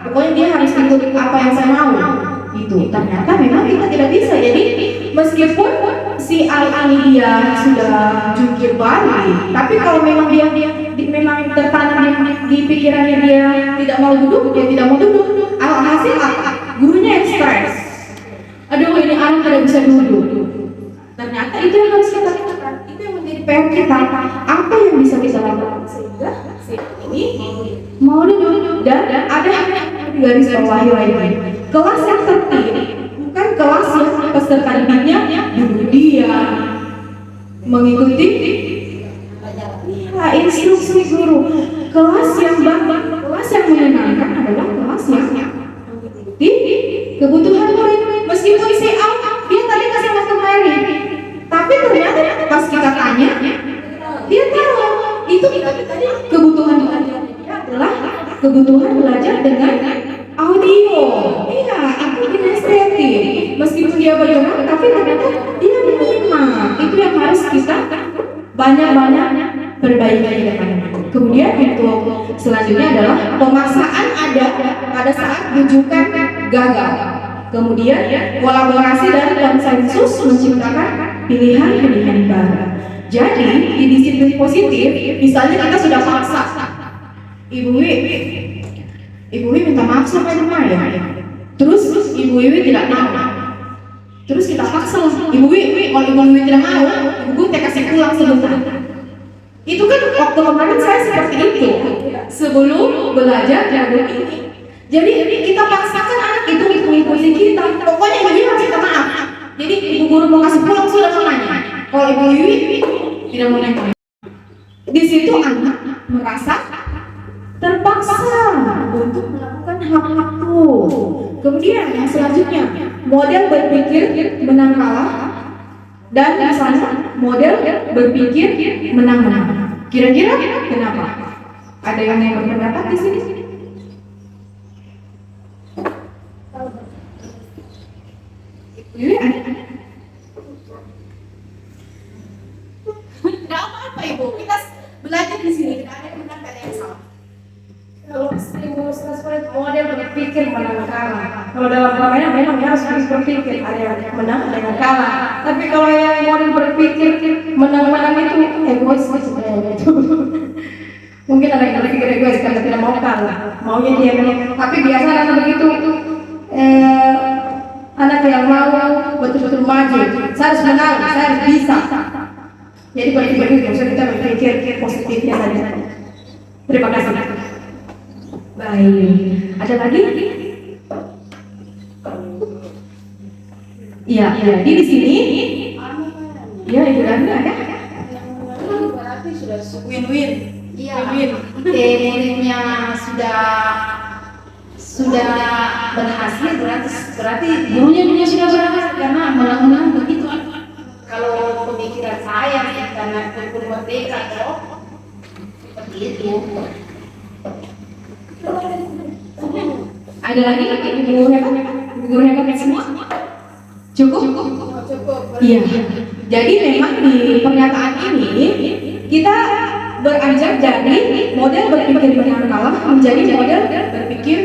Pokoknya dia harus ikut apa yang saya mau. Itu ternyata memang kita tidak bisa. Jadi meskipun si Al ini dia sudah jungkir balik, tapi kalau memang dia memang tertanam di pikirannya dia tidak mau duduk, dia tidak mau duduk. Alhasil apa? Gurunya yang stres. Aduh, ini anak tidak bisa duduk. Ternyata itu yang harus kita lakukan. Itu yang menjadi PR kita. Apa yang bisa kita lakukan sehingga si ini mau duduk dan ada di garis bawahi lagi. Kelas yang tertib, bukan kelas yang peserta didiknya duduk diam mengikuti instruksi guru. Kelas yang baik, kelas yang menyenangkan adalah kelas yang mengikuti kebutuhan murid. Meskipun si A dia tadi kasih waktu Mary, tapi ternyata pas kita tanya dia tahu itu tadi kebutuhan belajar dia adalah kebutuhan belajar dengan audio. Iya, aku kinestetik. Meskipun dia bergerak, tapi ternyata dia menyimak. Itu yang harus kita banyak-banyak perbaiki ke depannya. Kemudian untuk selanjutnya adalah pemaksaan ada pada saat rujukan gagal. Kemudian kolaborasi dan konsensus menciptakan pilihan-pilihan baru. Jadi di disiplin positif, misalnya kita sudah paksa, Ibu Wi minta maaf sama Ibu Maya. Terus Ibu Wiwi tidak mau. Terus kita paksa Ibu Wiwi, kalau Ibu Wiwi tidak mau, Ibu teh kasih pulang sebentar. Itu kan waktu kemarin saya seperti itu sebelum belajar modul ini. Jadi kita paksakan anak itu mengikuti kita. Pokoknya ibu harus minta maaf. Jadi ibu guru mau kasih pulang sudah mamanya. Kalau ibu Wiwi tidak mau naik. Di situ anak merasa terpaksa untuk melakukan hak-hakku. Kemudian yang selanjutnya, model berpikir menang kalah, dan di sana model berpikir menang-menang. Kira-kira kenapa? Ada yang berpendapat di sini? Iya, ada. Tidak apa-apa ibu, kita belajar di sini. Tidak ada yang benar, tidak ada yang salah. Kalau stimulus tersebut model berpikir menang kalah. Kalau dalam permainan memang harus berpikir ada yang menang ada yang kalah. Tapi kalau yang model berpikir menang-menang itu egois gitu. Mungkin ada yang berpikir egois karena tidak mau kalah, maunya dia menang. Tapi biasa anak begitu, anak yang mau betul-betul maju. Saya harus menang, saya harus bisa. Jadi berpikir itu, kita berpikir positifnya saja. Terima kasih. Baik, ada lagi? Iya, jadi di sini, ya ibu Dani ada. Berarti sudah win-win. Iya, muridnya sudah berhasil, berarti gurunya sudah berhasil karena menang-menang begitu. Kalau pemikiran saya sih, karena kurikulum merdeka kok seperti itu. Ada lagi ibu hebat semua? Cukup? Iya. Jadi memang di pernyataan ini kita beranjak dari model berpikir menang kalah menjadi model berpikir.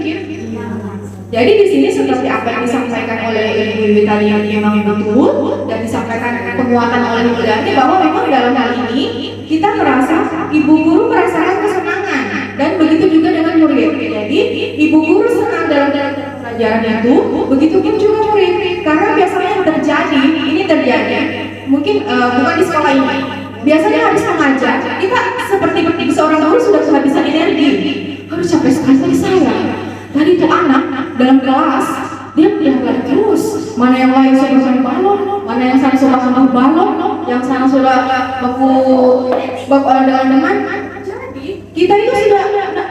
Jadi di sini seperti apa yang disampaikan oleh Ibu Wiwi tadi yang memang betul dan disampaikan penguatan oleh Ibu Dani bahwa memang dalam hal ini kita merasa ibu guru merasakan kesenangan dan begitu juga dengan murid. Jadi ibu guru senang dalam pelajaran itu, begitu pun juga murid. Karena biasanya yang terjadi, mungkin bukan di sekolah ini. Biasanya habis mengajar, kita seperti seorang guru sudah kehabisan energi. Harus capek sekali saya. Tadi itu anak dalam kelas, dia belajar terus. Mana yang lain sudah main balon, mana yang sana sudah main balon, yang sana sudah baku dengan. Jadi kita itu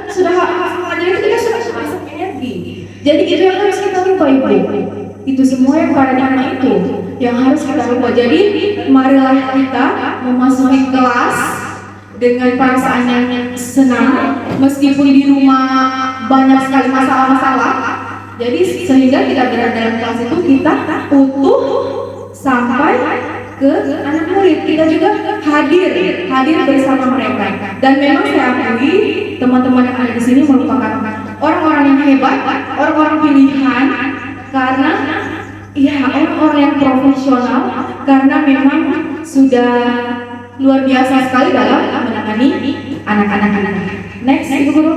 sudah itu kita sudah kehabisan energi. Jadi itu yang harus kita lupa ibu. Itu semua yang paradigma itu yang harus kita lupa. Jadi marilah kita memasuki kelas dengan perasaan yang senang, meskipun di rumah banyak sekali masalah-masalah. Jadi sehingga kita berada dalam kelas itu kita utuh sampai ke anak murid. Kita juga hadir bersama mereka. Dan memang saya akui teman-teman yang ada di sini merupakan orang-orang yang hebat, orang-orang pilihan, karena ya orang-orang yang profesional, karena memang sudah luar biasa sekali dalam menangani anak-anak. Next, ibu guru.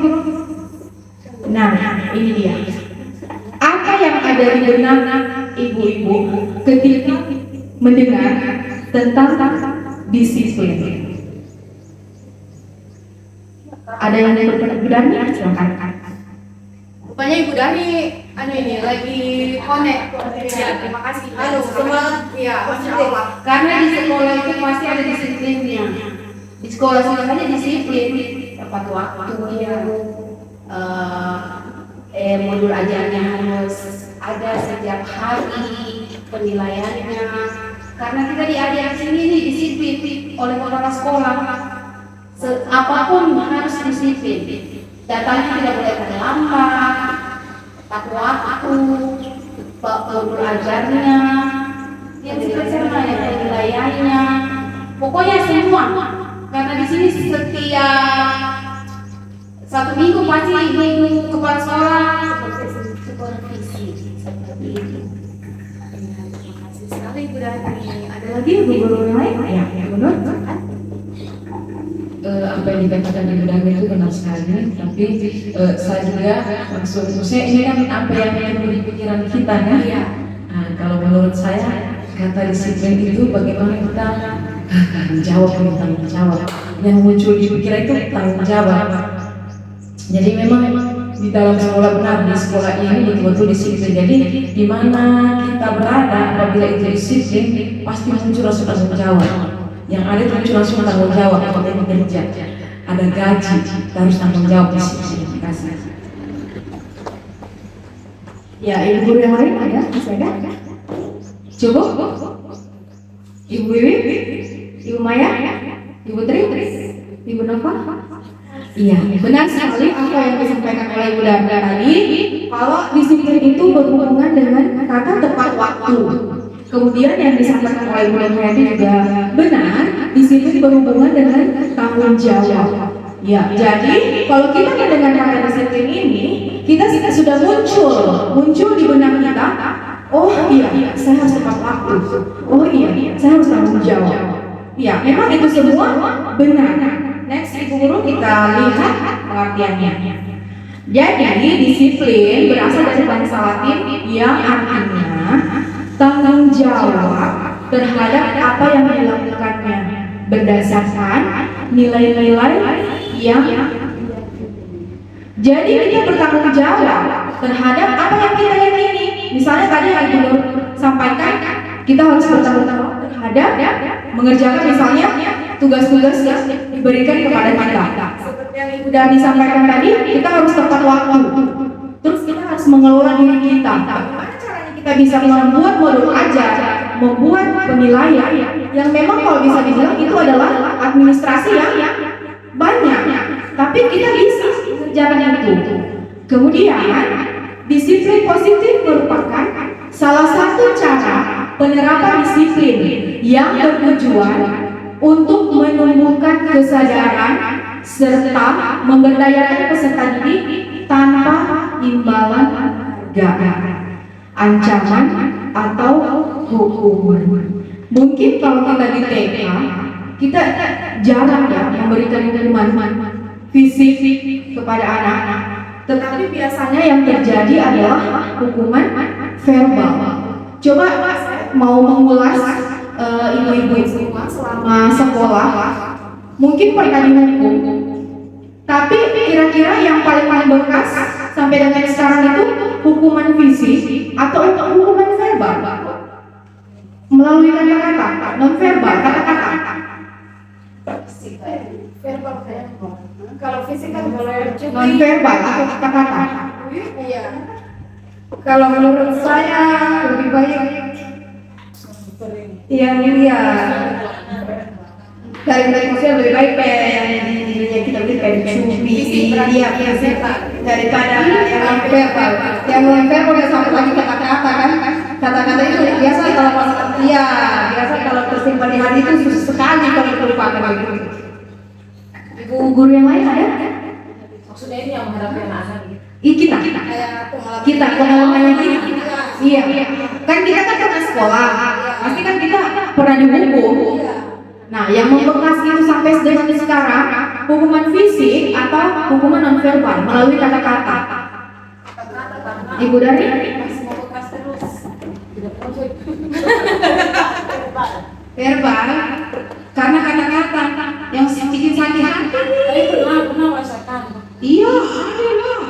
Nah, ini dia. Apa yang ada di benak ibu-ibu ketika mendengar tentang disiplin? Ada yang berpendapat Dani? Silakan. Rupanya Ibu Dani ini lagi connect. Ya, terima kasih. Halo, semangat. Iya, Masya Allah. Karena di sekolah itu pasti ada disiplinnya. Di sekolah saja disiplin, tepat waktu, modul ajarnya harus ada setiap hari, penilaiannya. Karena kita diajar di sini nih disiplin oleh kepala sekolah. Apapun harus disiplin. Datanya tidak boleh terlambat, tepat waktu, modul ajarnya, yang sama ya penilaiannya, pokoknya semua. Karena di sini setiap 1 minggu pasti ibu kepala sekolah supervisi seperti itu. Terima kasih sekali Ibu Dani. Ada lagi ibu guru yang lain? Ya, benar. Apa yang dikatakan Ibu Dani itu benar sekali, tapi saya juga maksudnya ini kan apa yang ada di pikiran kita kan? Iya. Nah, kalau menurut saya kata disiplin itu bagaimana kita tanggung jawab yang muncul di pikiran itu tanggung jawab. Jadi memang di dalam sekolah benar, di sekolah ini betul-betul disiplin. Jadi di mana kita berada, apabila itu disiplin, pasti muncul rasa tanggung jawab. Yang ada itu muncul langsung tanggung jawab apabila bekerja. Ada gaji, kita harus tanggung jawab disiplin. Terima kasih. Ya, ibu guru yang lain ada? Masih ada? Cukup? Ibu Wiwi? Ibu Maya? Ibu Tri? Ibu Nova? Iya, benar sekali apa yang disampaikan oleh Ibu Darda tadi. Kalau disiplin itu berhubungan dengan kata tepat waktu. Kemudian yang disampaikan oleh Ibu Darda juga benar, disiplin berhubungan dengan tanggung jawab. Ya, jadi kalau kita mendengar kata disiplin ini, kita sudah muncul di benak kita. Oh iya, saya harus tepat waktu. Oh iya, saya harus tanggung jawab. Ya, memang itu semua benar. Next, Ibu Guru, kita lihat pengertiannya. Jadi, disiplin berasal dari bahasa Latin yang artinya tanggung jawab terhadap apa yang dilakukannya berdasarkan nilai-nilai yang jadi kita bertanggung jawab terhadap apa yang kita yakini. Misalnya tadi yang Ibu Nur sampaikan, kita harus bertanggung jawab terhadap mengerjakan misalnya tugas-tugas yang diberikan kepada kita. Seperti yang Ibu Dani sampaikan tadi, kita harus tepat waktu. Terus kita harus mengelola diri kita. Bagaimana caranya kita bisa membuat modul ajar, membuat penilaian yang memang kalau bisa dibilang itu adalah administrasi yang banyak. Tapi kita bisa mengerjakan itu. Kemudian, disiplin positif merupakan salah satu cara penerapan disiplin yang bertujuan untuk menumbuhkan kesadaran serta memberdayakan peserta didik tanpa imbalan harga, ancaman atau hukuman. Mungkin kalau kita di TK, kita jarang ya memberikan hukuman fisik kepada anak-anak, tetapi biasanya yang terjadi adalah hukuman verbal. Coba mau mengulas ibu-ibu selama sekolah, mungkin pernah dihukum, tapi kira-kira yang paling bekas sampai dengan sekarang itu hukuman fisik atau hukuman verbal melalui kata-kata, non verbal, kata-kata. Verbal. Kalau fisik kan boleh Non verbal atau kata-kata. Iya. Kalau menurut saya lebih baik yang iya dari maksudnya lebih baik kayak yang dirinya kita beli kayak cumi iya fisik daripada yang non verbal. Yang non verbal udah sampai lagi kata-kata kan. Kata-kata itu biasa kalau tersimpan di hati itu susah sekali kalau terlupakan gitu. Ibu guru yang lain ada? Maksudnya ini yang menghadapi anak-anak gitu. Kita pengalamannya kita. Iya. Kan kita kan pernah sekolah. Pasti kan kita pernah dihukum. Nah, yang membekas itu sampai dengan sekarang hukuman fisik atau hukuman non verbal melalui kata-kata. Ibu Dari? Verbal karena kata-kata yang bikin sakit hati. Tapi pernah merasakan. Iya, ada lah.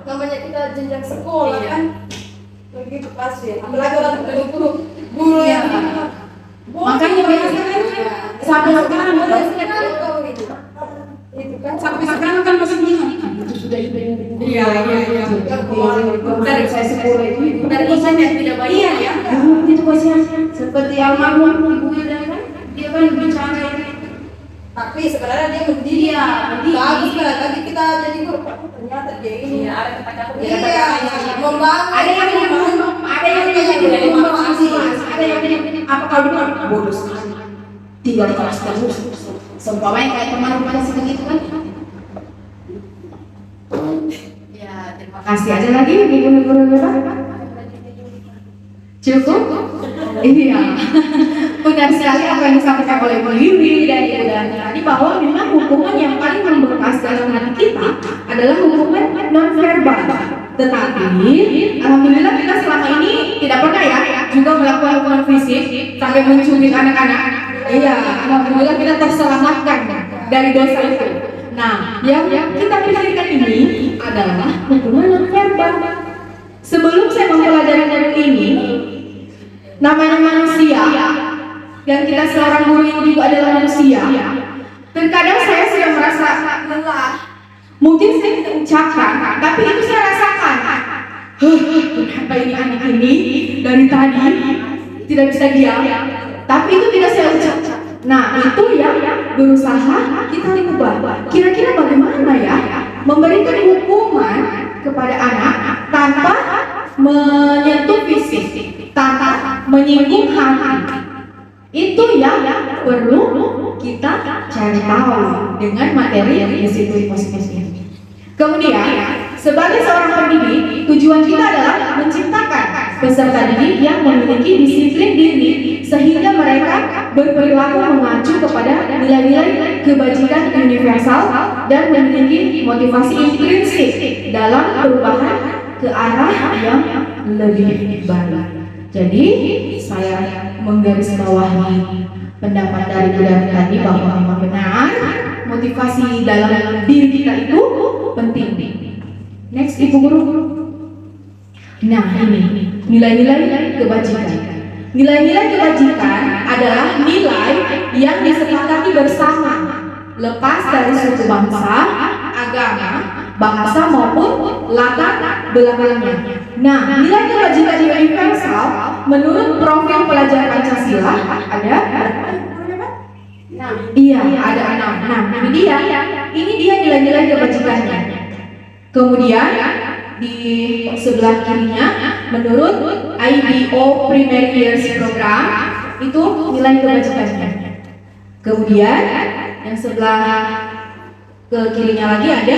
Namanya kita jenjang sekolah kan begitu pasti. Apalagi orang guru yang Makanya biasa kan sampai sekarang itu kan sampai sekarang kan masih ingat itu sudah itu. Iya. Dari saya sekolah itu dari dosen yang tidak bayar ya. itu pasien Seperti almarhum ibu kan dia kan bicara tapi sebenarnya dia mendidik. Bagus kan tadi kita jadi guru ternyata dia ini Ada kata-kata. membangun. ada yang membangun, ada yang tidak membangun, ada yang apa kalau dulu bodoh sekali tinggal di kelas terus seumpamanya kayak teman rumah kasih begitu kan. Ya, terima kasih. Ada lagi guru-guru cukup? Iya. Benar sekali apa yang disampaikan oleh Bu Wiwi dan Ibu Dani tadi bahwa memang hukuman yang paling membekas dalam hati kita adalah hukuman non verbal. Tetapi alhamdulillah kita selama ini tidak pernah ya juga melakukan hukuman fisik sampai mencubit anak-anak. Iya, alhamdulillah kita terselamatkan dari dosa itu. Nah, yang kita pikirkan ini adalah hukuman non-verbal. Sebelum saya mempelajari modul ini, namanya manusia, dan kita seorang guru ini juga adalah manusia. Terkadang saya sudah merasa lelah. Mungkin saya tidak ucapkan, tapi itu saya rasakan. Kenapa ini anak ini dari tadi tidak bisa diam? Tapi itu tidak saya ucapkan. Nah, itu yang berusaha kita ubah. Kira-kira bagaimana ya memberikan hukuman kepada anak tanpa menyentuh fisik, tanpa menyinggung hati. Itu yang perlu kita cari tahu dengan materi disiplin positif ini. Kemudian, sebagai seorang pendidik, tujuan kita adalah menciptakan peserta didik yang memiliki disiplin diri sehingga mereka berperilaku mengacu kepada nilai-nilai kebajikan universal dan memiliki motivasi intrinsik dalam perubahan ke arah yang lebih baik. Jadi saya menggarisbawahi pendapat dari Budari tadi bahwa memang benar motivasi dalam diri kita itu penting. Next, Ibu Guru. Nah, ini nilai-nilai kebajikan. Nilai-nilai kebajikan adalah nilai yang disepakati bersama, lepas dari suku bangsa, agama, bahasa maupun latar belakangnya. Nah, nilai kebajikan universal menurut profil pelajar Pancasila ada iya, ada 6. Nah, ini dia. Ini dia nilai-nilai kebajikannya. Kemudian di sebelah kirinya menurut IBO Primary Years Program itu nilai kebajikannya. Kemudian yang sebelah ke kirinya lagi ada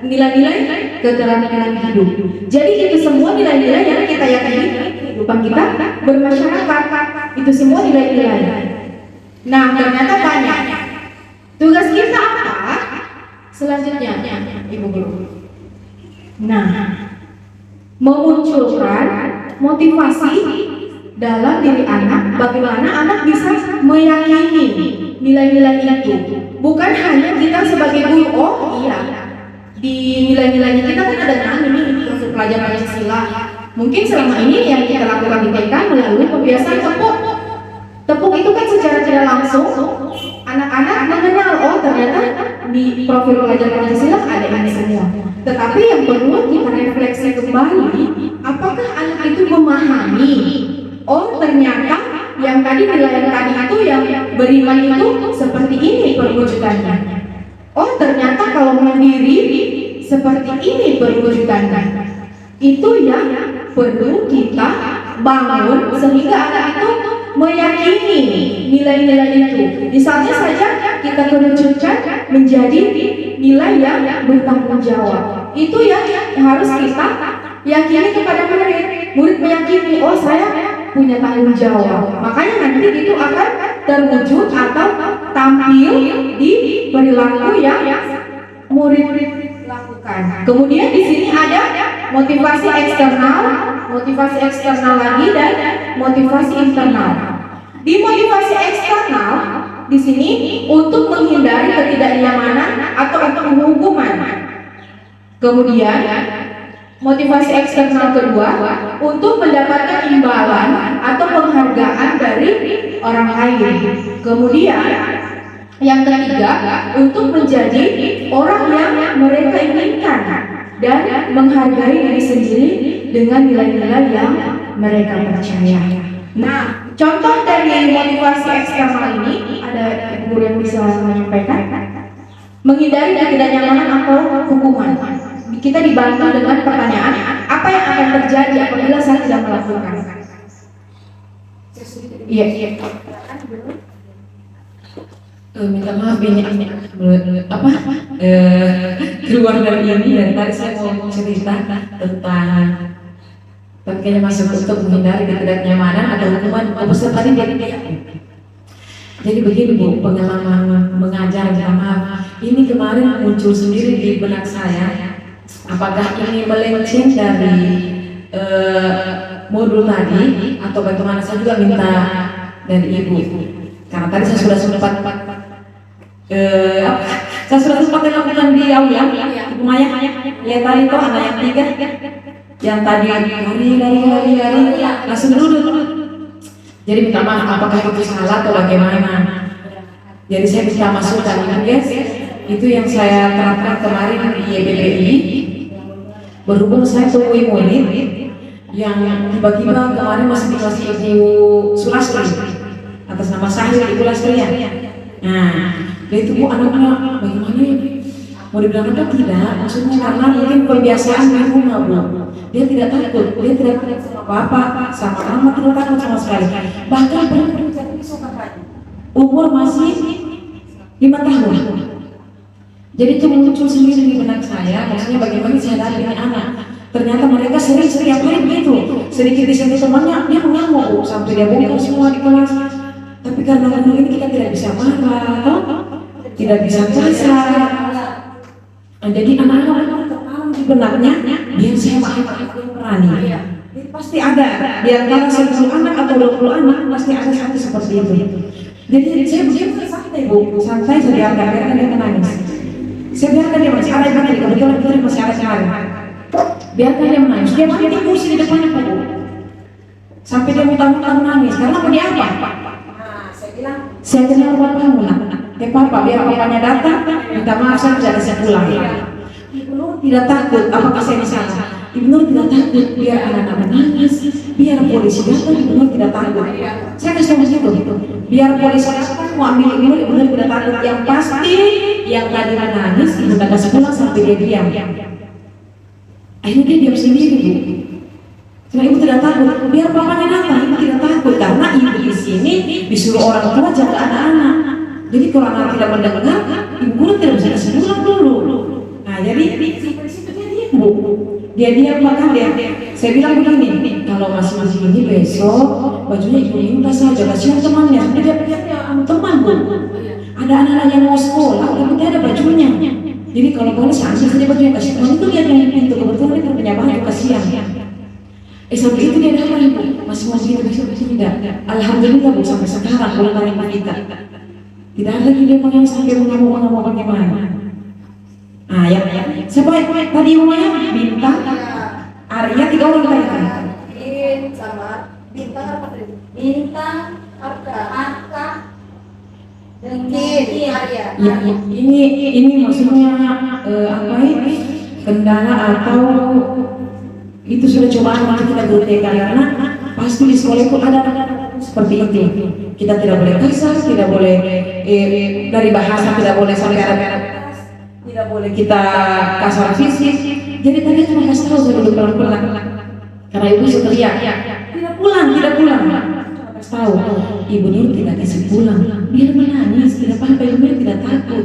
nilai-nilai keterampilan hidup. Jadi itu semua nilai-nilai yang kita yakini kehidupan kita bermasyarakat. Itu semua nilai-nilai. Nah, ternyata banyak. Tugas kita apa? Selanjutnya, Ibu Guru. Nah, memunculkan motivasi dalam diri anak, bagaimana anak bisa meyakini nilai-nilai itu. Bukan hanya kita sebagai guru, oh iya, di nilai-nilainya kita kan ada ini profil pelajar Pancasila. Mungkin selama ini yang kita lakukan di TK melalui pembiasaan tepuk. Tepuk itu kan secara tidak langsung anak-anak mengenal, oh ternyata di profil pelajar Pancasila ada ini semua. Tetapi yang perlu kita refleksi kembali, apakah anak itu memahami, oh ternyata yang tadi nilai tadi itu yang beriman itu seperti ini perwujudannya. Oh ternyata kalau mandiri seperti ini perwujudannya. Itu yang perlu kita bangun sehingga anak itu meyakini nilai-nilai itu. Misalnya saja kita kerucutkan menjadi nilai yang bertanggung jawab. Itu yang harus kita yakini kepada murid. Murid meyakini, oh saya punya tanggung jawab. Makanya nanti itu akan terwujud atau tampil di perilaku yang murid lakukan. Kemudian di sini ada motivasi eksternal lagi dan motivasi internal. Di motivasi eksternal di sini untuk menghindari ketidaknyamanan atau untuk hukuman. Kemudian motivasi eksternal kedua untuk mendapatkan imbalan atau penghargaan dari orang lain. Kemudian yang ketiga untuk menjadi orang yang mereka inginkan dan menghargai diri sendiri dengan nilai-nilai yang mereka percaya. Nah, contoh dari motivasi eksternal ini ada guru yang bisa menyampaikan. Menghindari ketidaknyamanan atau hukuman. Kita dibantu dengan pertanyaan, apa yang akan terjadi apabila saya tidak melakukan? Iya. Minta maaf ini keluar dari ini dan tadi saya mau cerita tentang kayaknya masuk untuk menghindari ketidaknyamanan atau hukuman peserta didik. Jadi begini Bu, pengalaman mengajar, minta maaf, ini kemarin muncul sendiri di benak saya. Apakah ini melenceng dari modul tadi atau bagaimana? Saya juga minta dari Ibu, karena tadi saya sudah sempat Saya sudah sempat lakukan di aula, Ibu Maya. Lihat tadi tuh anak yang 3 yang tadi lari, langsung duduk. Jadi minta maaf, apakah itu salah atau bagaimana? Jadi saya bisa masukkan ini guys. Itu yang saya terapkan kemarin di YBBI. Berhubung saya temui murid yang tiba-tiba kemarin masih di kelas Ibu Sulastri atas nama saya Ibu Lastrian. Nah, dari itu Bu anaknya bagaimana ya? Mau dibilang apa tidak? Maksudnya karena mungkin kebiasaan di rumah Bu. Dia tidak takut, dia tidak takut sama bapak, sama mama, tidak takut sama sekali. Bahkan umur masih 5 tahun. Jadi itu muncul sendiri di benak saya, maksudnya bagaimana saya dari ini anak. Ternyata mereka sering setiap hari begitu. Sedikit disentuh temannya, dia mengamuk sampai dia bongkar semua di kelas. Tapi karena umur ini kita tidak bisa marah, toh? Tidak bisa kasar. Nah, jadi anak-anak tertanam di benaknya, biar saya maafkan aku yang berani. Jadi pasti ada di antara 10 anak atau 20 anak pasti ada satu seperti itu. Jadi saya begitu santai Bu, santai saya biarkan dia menangis. Saya biarkan dia masih ada yang kebetulan kita masih ada kemarin. Biarkan dia menangis, dia mati kursi di depannya Bu. Sampai dia muntah-muntah menangis, karena mau dia apa? Saya kenal bapakmu nak. Papa, biar papanya datang, minta maaf saya tidak bisa pulang. Ibu Nur tidak takut, apakah saya salah? Ibu Nur tidak takut, biar anak-anak menangis, biar polisi datang, Ibu Nur tidak takut. Saya kasih tahu begitu, biar polisi datang mau ambil Ibu Nur tidak takut. Yang pasti, yang tadi menangis, Ibu tidak kasih pulang sampai dia diam. Akhirnya dia diam sendiri Bu. Cuma Ibu tidak takut, biar papanya datang, Ibu tidak takut karena Ibu di sini disuruh orang tua jaga anak-anak. Jadi kalau anak tidak mendengar, Ibu guru tidak bisa kasih pulang dulu. Nah jadi sampai situ dia diam Bu. Dia diam bahkan dia. Saya bilang begini, kalau masih begini besok bajunya Ibu minta saja kasihan temannya. Dia teman Bu. Ada anak-anak yang mau sekolah, tapi dia ada bajunya. Jadi kalau boleh saya ambil saja bajunya kasih teman itu lihat yang pintu kebetulan dia punya baju kasihan. Sampai itu dia datang Bu, masih mau begitu besok tidak. Alhamdulillah Bu sampai sekarang pulang dari kita. Tidak ada lagi dia yang sampai mengamuk bagaimana. Ah ya, siapa tadi umumnya Bintang, Arya 3 orang tadi kan? Sama Bintang apa tadi? Bintang, Arka, Dengkin, Arya. Ya, ini maksudnya apa ini? Kendala atau itu sudah cobaan yang kita buktikan karena pasti di sekolah itu ada seperti itu. Kita tidak boleh kasar, tidak boleh dari bahasa tidak boleh sampai tidak boleh kita kasar fisik. Jadi tadi cuma kasih tahu saya dulu pelan-pelan karena ibu sudah teriak tidak pulang. Kasih tahu Ibu Nur tidak kasih pulang, dia menangis tidak apa-apa, Ibu Nur tidak takut,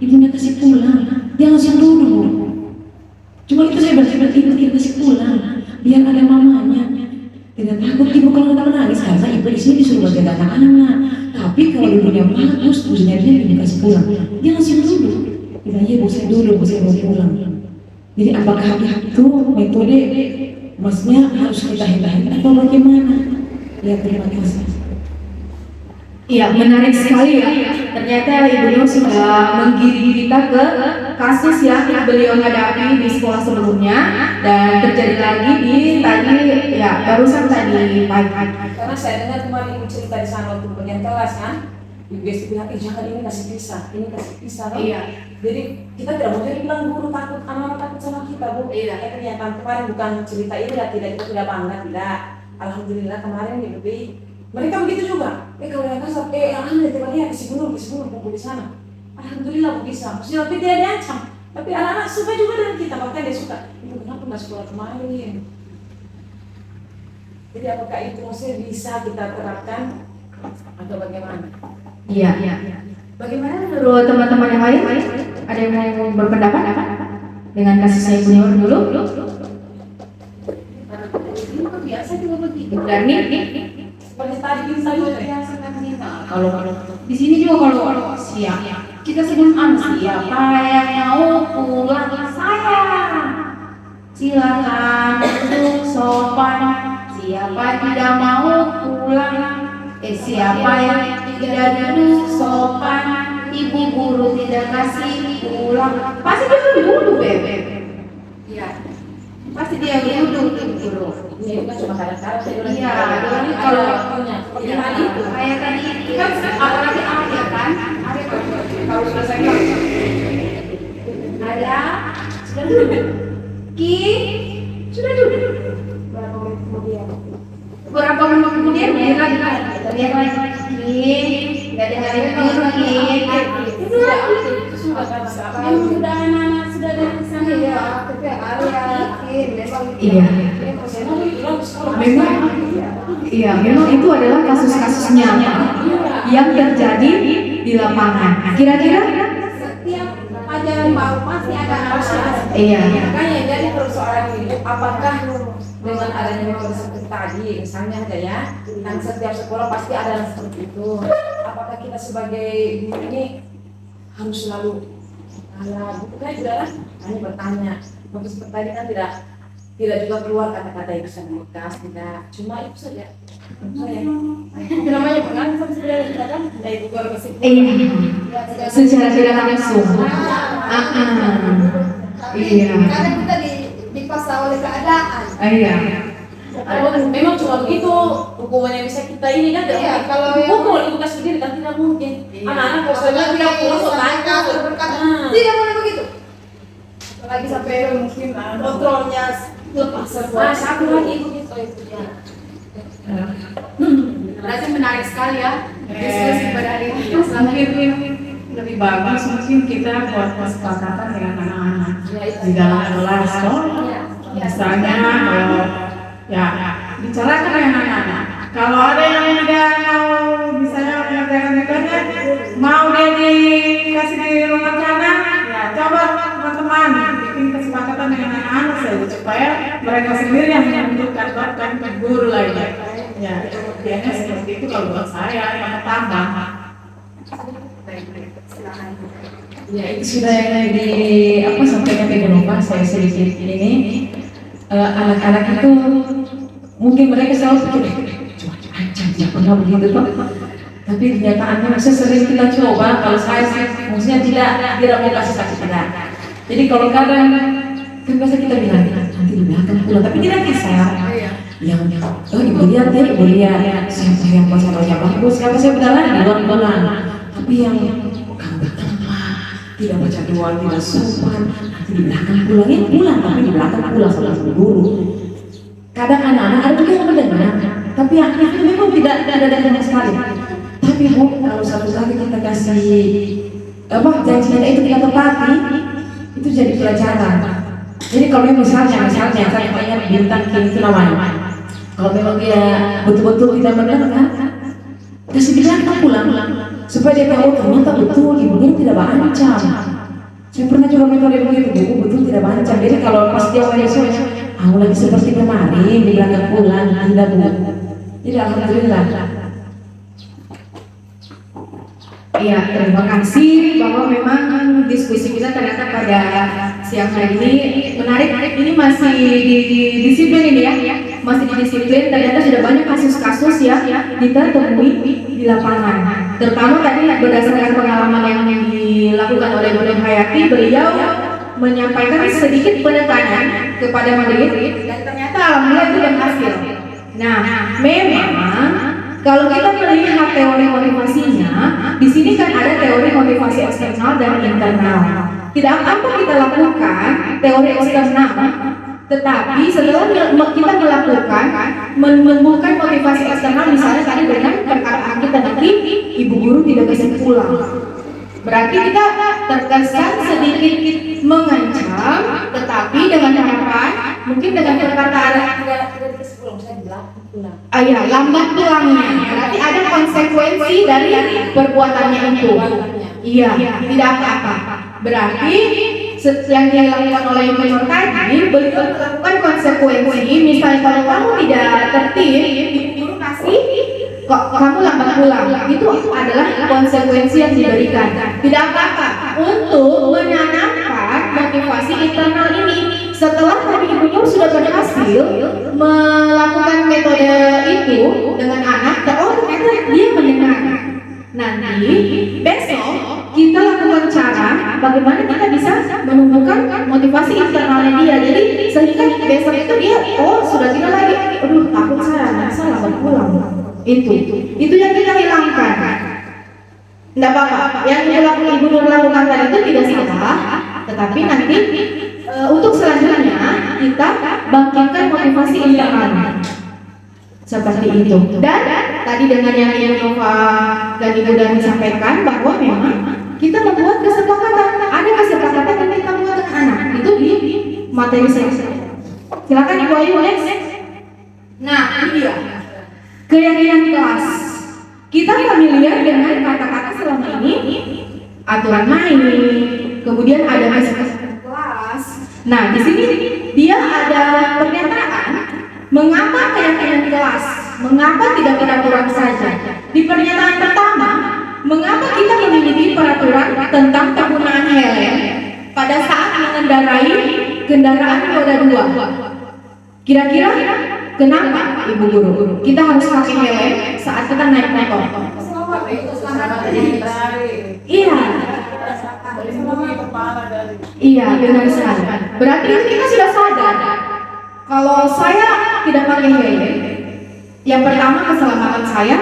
ibunya kasih pulang, dia langsung duduk. Cuma itu saya bilang Ibu tidak kasih pulang, biar ada mamanya. Tidak takut Ibu kalau ada menangis karena Ibu di sini disuruh jaga anak-anak. Tapi kalau ibunya bagus, ibunya dia dikasih pulang, dia langsung duduk. Tidak, iya Bu saya duduk, Bu saya mau pulang. Jadi apakah itu metode maksudnya harus kita hindari atau bagaimana? Ya terima kasih. Iya, menarik sekali ya. Ternyata Ibu Nur sudah menggiring kita ke kasus yang beliau hadapi di sekolah sebelumnya dan terjadi lagi di tadi ya barusan tadi pagi. Karena saya dengar kemarin Ibu cerita di sana waktu bagian kelas kan, Ibu Gesti bilang, jangan ini kasih pisah kan? Iya. Jadi kita tidak mau jadi bilang guru takut, anak-anak takut sama kita Bu. Iya. Kenyataan kemarin bukan cerita ini lah, tidak kita tidak bangga, tidak. Alhamdulillah kemarin di lebih mereka begitu juga. Kalau yang kasar, yang aneh tiba-tiba kasih bunuh kumpul di sana. Alhamdulillah Bu bisa. Maksudnya tapi dia diancam. Tapi anak-anak suka juga dengan kita, bahkan dia suka. Ibu kenapa nggak sekolah kemarin? Jadi apakah itu maksudnya bisa kita terapkan atau bagaimana? Iya. Bagaimana menurut teman-teman yang lain? Ada yang mau berpendapat dengan kasusnya Ibu Nur dulu? Biasa juga begitu. Berani? Seperti tadi bisa juga. Kalau di sini juga kalau siap, kita sebut siapa yang mau pulang saya. Silakan duduk sopan. Siapa tidak mau pulang? Siapa yang tidak duduk sopan? Ibu guru tidak kasih pulang, Pasti dia duduk, Beb. iya, pasti dia duduk dulu. Ini kan cuma kadang-kadang saya bilang, Iya, ada kalau waktunya. seperti tadi itu, kayak tadi kan apalagi Arya kan, Arya kalau selesai kelas ada sudah duduk, Ki sudah duduk. Berapa menit kemudian dia lagi teriak lagi, Ki nggak ada hari dulu Ki, itu lagi. Sudah anak-anak sudah dari sana ya, tapi Arya Ki memang Iya. Memang, iya, memang itu adalah kasus-kasus nyata yang terjadi di lapangan. Kira-kira? setiap pelajaran baru pasti ada masalah. Iya. Makanya jadi persoalan ini, apakah dengan adanya member seperti tadi, misalnya ada ya, dan setiap sekolah pasti ada yang seperti itu. Apakah kita sebagai guru ini harus selalu bukan saudara hanya bertanya, untuk seperti tadi kan tidak juga keluar kata-kata yang bisa membekas, tidak, cuma itu saja. Itu namanya pengaruh sama sebenarnya kan dari buku Iya. Secara tidak langsung. Iya. Karena kita dipaksa oleh keadaan. Iya. Memang cuma begitu hukuman yang bisa kita ini kan tidak Iya, mungkin. kalau yang- Pukul ibu kasih sendiri kan tidak mungkin. Anak-anak kalau sudah tidak pulang kok tanya. berkata Nah. tidak boleh begitu. Apalagi sampai mungkin kontrolnya lepas. Nah, satu lagi ibu gitu itu ya. Berarti menarik sekali ya diskusi pada hari ini. Mungkin lebih bagus mungkin kita buat kesepakatan dengan anak-anak di dalam kelas toh. Misalnya kalau ya bicarakan dengan anak-anak. Kalau ada yang tidak mau misalnya mengerjakan tugasnya, mau dia dikasih di ruang sana, ya coba teman-teman bikin kesepakatan dengan anak-anak saja supaya mereka sendiri yang menentukan bahkan ke guru lagi. Ya, biasanya seperti itu kalau buat saya yang pertama. Ya itu sudah yang sampaikan di Gunung saya sedikit ini. Anak-anak itu mungkin mereka selalu pikir cuaca ancam tidak pernah begitu toh. Tapi kenyataannya saya sering kita coba. Kalau saya sih maksudnya tidak mau kasih sakit tidak. Jadi kalau kadang kan biasa kita bilang nanti di belakang pulang, tapi tidak bisa. Yang ibu lihat ya, ibu lihat siapa yang pasalnya bagus, siapa saya berjalan di luar bulan. Tapi yang tidak baca doa, tidak sopan, nanti di belakang pulang, tapi di belakang pulang sama guru. Kadang anak-anak ada juga yang mendengar, tapi akhirnya itu memang tidak ada sama sekali. Tapi Bu, kalau satu kali kita kasih janjinya itu kita tepati, itu jadi pelajaran. Jadi kalau misalnya saya ingat Bintang King itu namanya. Kalau memang dia betul-betul tidak mendengar, kasih bilang pulang supaya dia tahu ternyata betul ibunya tidak berancam. Saya pernah juga metode begitu, ibu betul tidak berancam. Jadi kalau pas dia besoknya, aku lagi seperti kemarin dibilang pulang, tidak Bu. Jadi alhamdulillah. Iya, terima kasih bahwa memang diskusi kita ternyata pada siang hari ini menarik. Ini masih di disiplin ini ya, masih di disiplin. Ternyata sudah banyak kasus-kasus ya kita temui di lapangan. Terutama tadi berdasarkan pengalaman yang dilakukan oleh Bu Hayati, beliau menyampaikan sedikit penekanan kepada murid dan ternyata alhamdulillah itu berhasil. Nah, memang kalau kita melihat teori motivasinya, di sini kan ada teori motivasi eksternal dan internal. Tidak apa kita lakukan teori eksternal, tetapi setelah kita melakukan menumbuhkan motivasi eksternal, misalnya tadi dengan perkataan kita nanti ibu guru tidak bisa pulang, berarti kita terkesan sedikit mengancam, tetapi dengan harapan mungkin dengan perkataan lambat pulangnya, berarti ada konsekuensi dari perbuatannya itu. Iya, tidak apa-apa. Berarti yang dilakukan oleh mentor tadi, beliau melakukan konsekuensi. Misalnya kalau kamu tidak tertib, guru kasih kok kamu lambat pulang, itu adalah konsekuensi yang diberikan. Tidak apa-apa untuk menanamkan motivasi internal ini. Setelah tadi ibunya sudah berhasil melakukan metode itu dengan anak, ternyata dia mendengar. Nanti besok kita lakukan cara bagaimana kita bisa menumbuhkan motivasi internalnya dia. Jadi sehingga besok itu dia sudah tidak lagi, aduh takut saya lambat pulang. Itu yang kita hilangkan. Tidak apa-apa, yang Ibu Nur lakukan tadi itu tidak salah, tetapi nanti untuk selanjutnya kita bangkitkan motivasi internal seperti itu. Dan tadi dengan yang Ibu Nova dan Ibu Dani sampaikan bahwa memang kita membuat kesepakatan, ada kesepakatan yang kita buat dengan anak itu di materi saya. Silakan Ibu Ayu next. Nah ini dia keyakinan kelas. Kita familiar dengan kata-kata selama ini, aturan main, kemudian ada kesepakatan kelas. Nah di sini dia ada pernyataan mengapa keyakinan kelas, mengapa tidak peraturan saja. Di pernyataan pertama, mengapa kita memiliki peraturan tentang penggunaan helm pada saat mengendarai kendaraan roda 2? Kira-kira kenapa Ibu Guru kita harus pakai helm saat kita naik motor? Iya, benar sekali. Berarti kita sudah sadar kalau saya tidak pakai helm, yang pertama keselamatan saya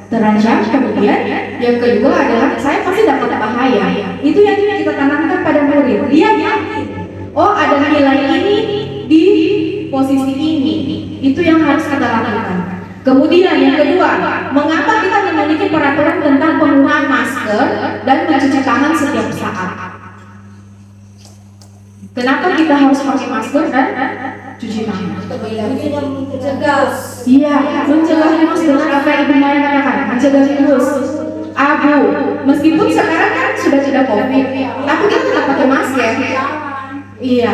terancam, kemudian yang kedua adalah saya pasti dapat bahaya. Itu yang kita tanamkan pada murid. Dia yakin, ada nilai ini di posisi ini. Itu yang harus kita lakukan. Kemudian yang kedua, mengapa kita memiliki peraturan tentang penggunaan masker dan mencuci tangan setiap saat? Kenapa kita harus pakai masker dan cuci tangan? Mencegah. Iya, mencegah virus. Benar apa yang Ibu Maya katakan, mencegah virus. Abu, meskipun sekarang kan sudah tidak COVID, tapi kita tetap pakai masker. Iya.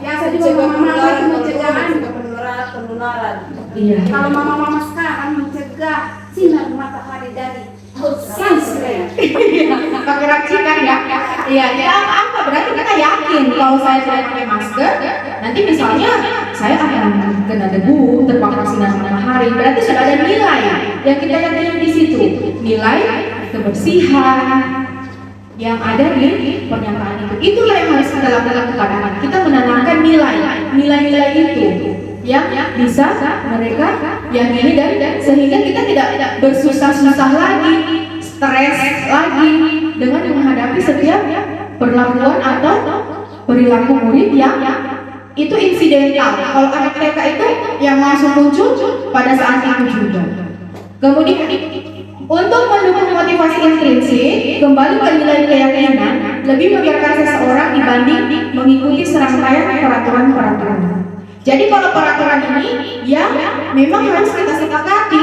Biasa juga mama itu mencegah penularan. Iya. Kalau mama sekarang mencegah sinar matahari dari sunscreen. Pakai racikan ya. Iya, ya apa? Berarti kita yakin kalau saya tidak pakai masker, nanti misalnya saya akan kena debu, terpapar sinar matahari. Berarti sudah ada nilai yang kita yakini di situ. Nilai kebersihan yang ada di pernyataan itu. Itulah yang harus kita lakukan kepada anak. Kita menanamkan nilai-nilai itu yang bisa mereka yakini dan sehingga kita tidak bersusah-susah lagi, stres lagi dengan menghadapi setiap perlakuan atau perilaku murid yang itu insidental. Kalau anak TK itu yang langsung muncul pada saat itu juga. Kemudian untuk mendukung motivasi intrinsik, kembali ke nilai keyakinan, lebih membiarkan seseorang dibanding mengikuti serangkaian peraturan-peraturan. Jadi kalau peraturan ini yang memang harus kita sepakati,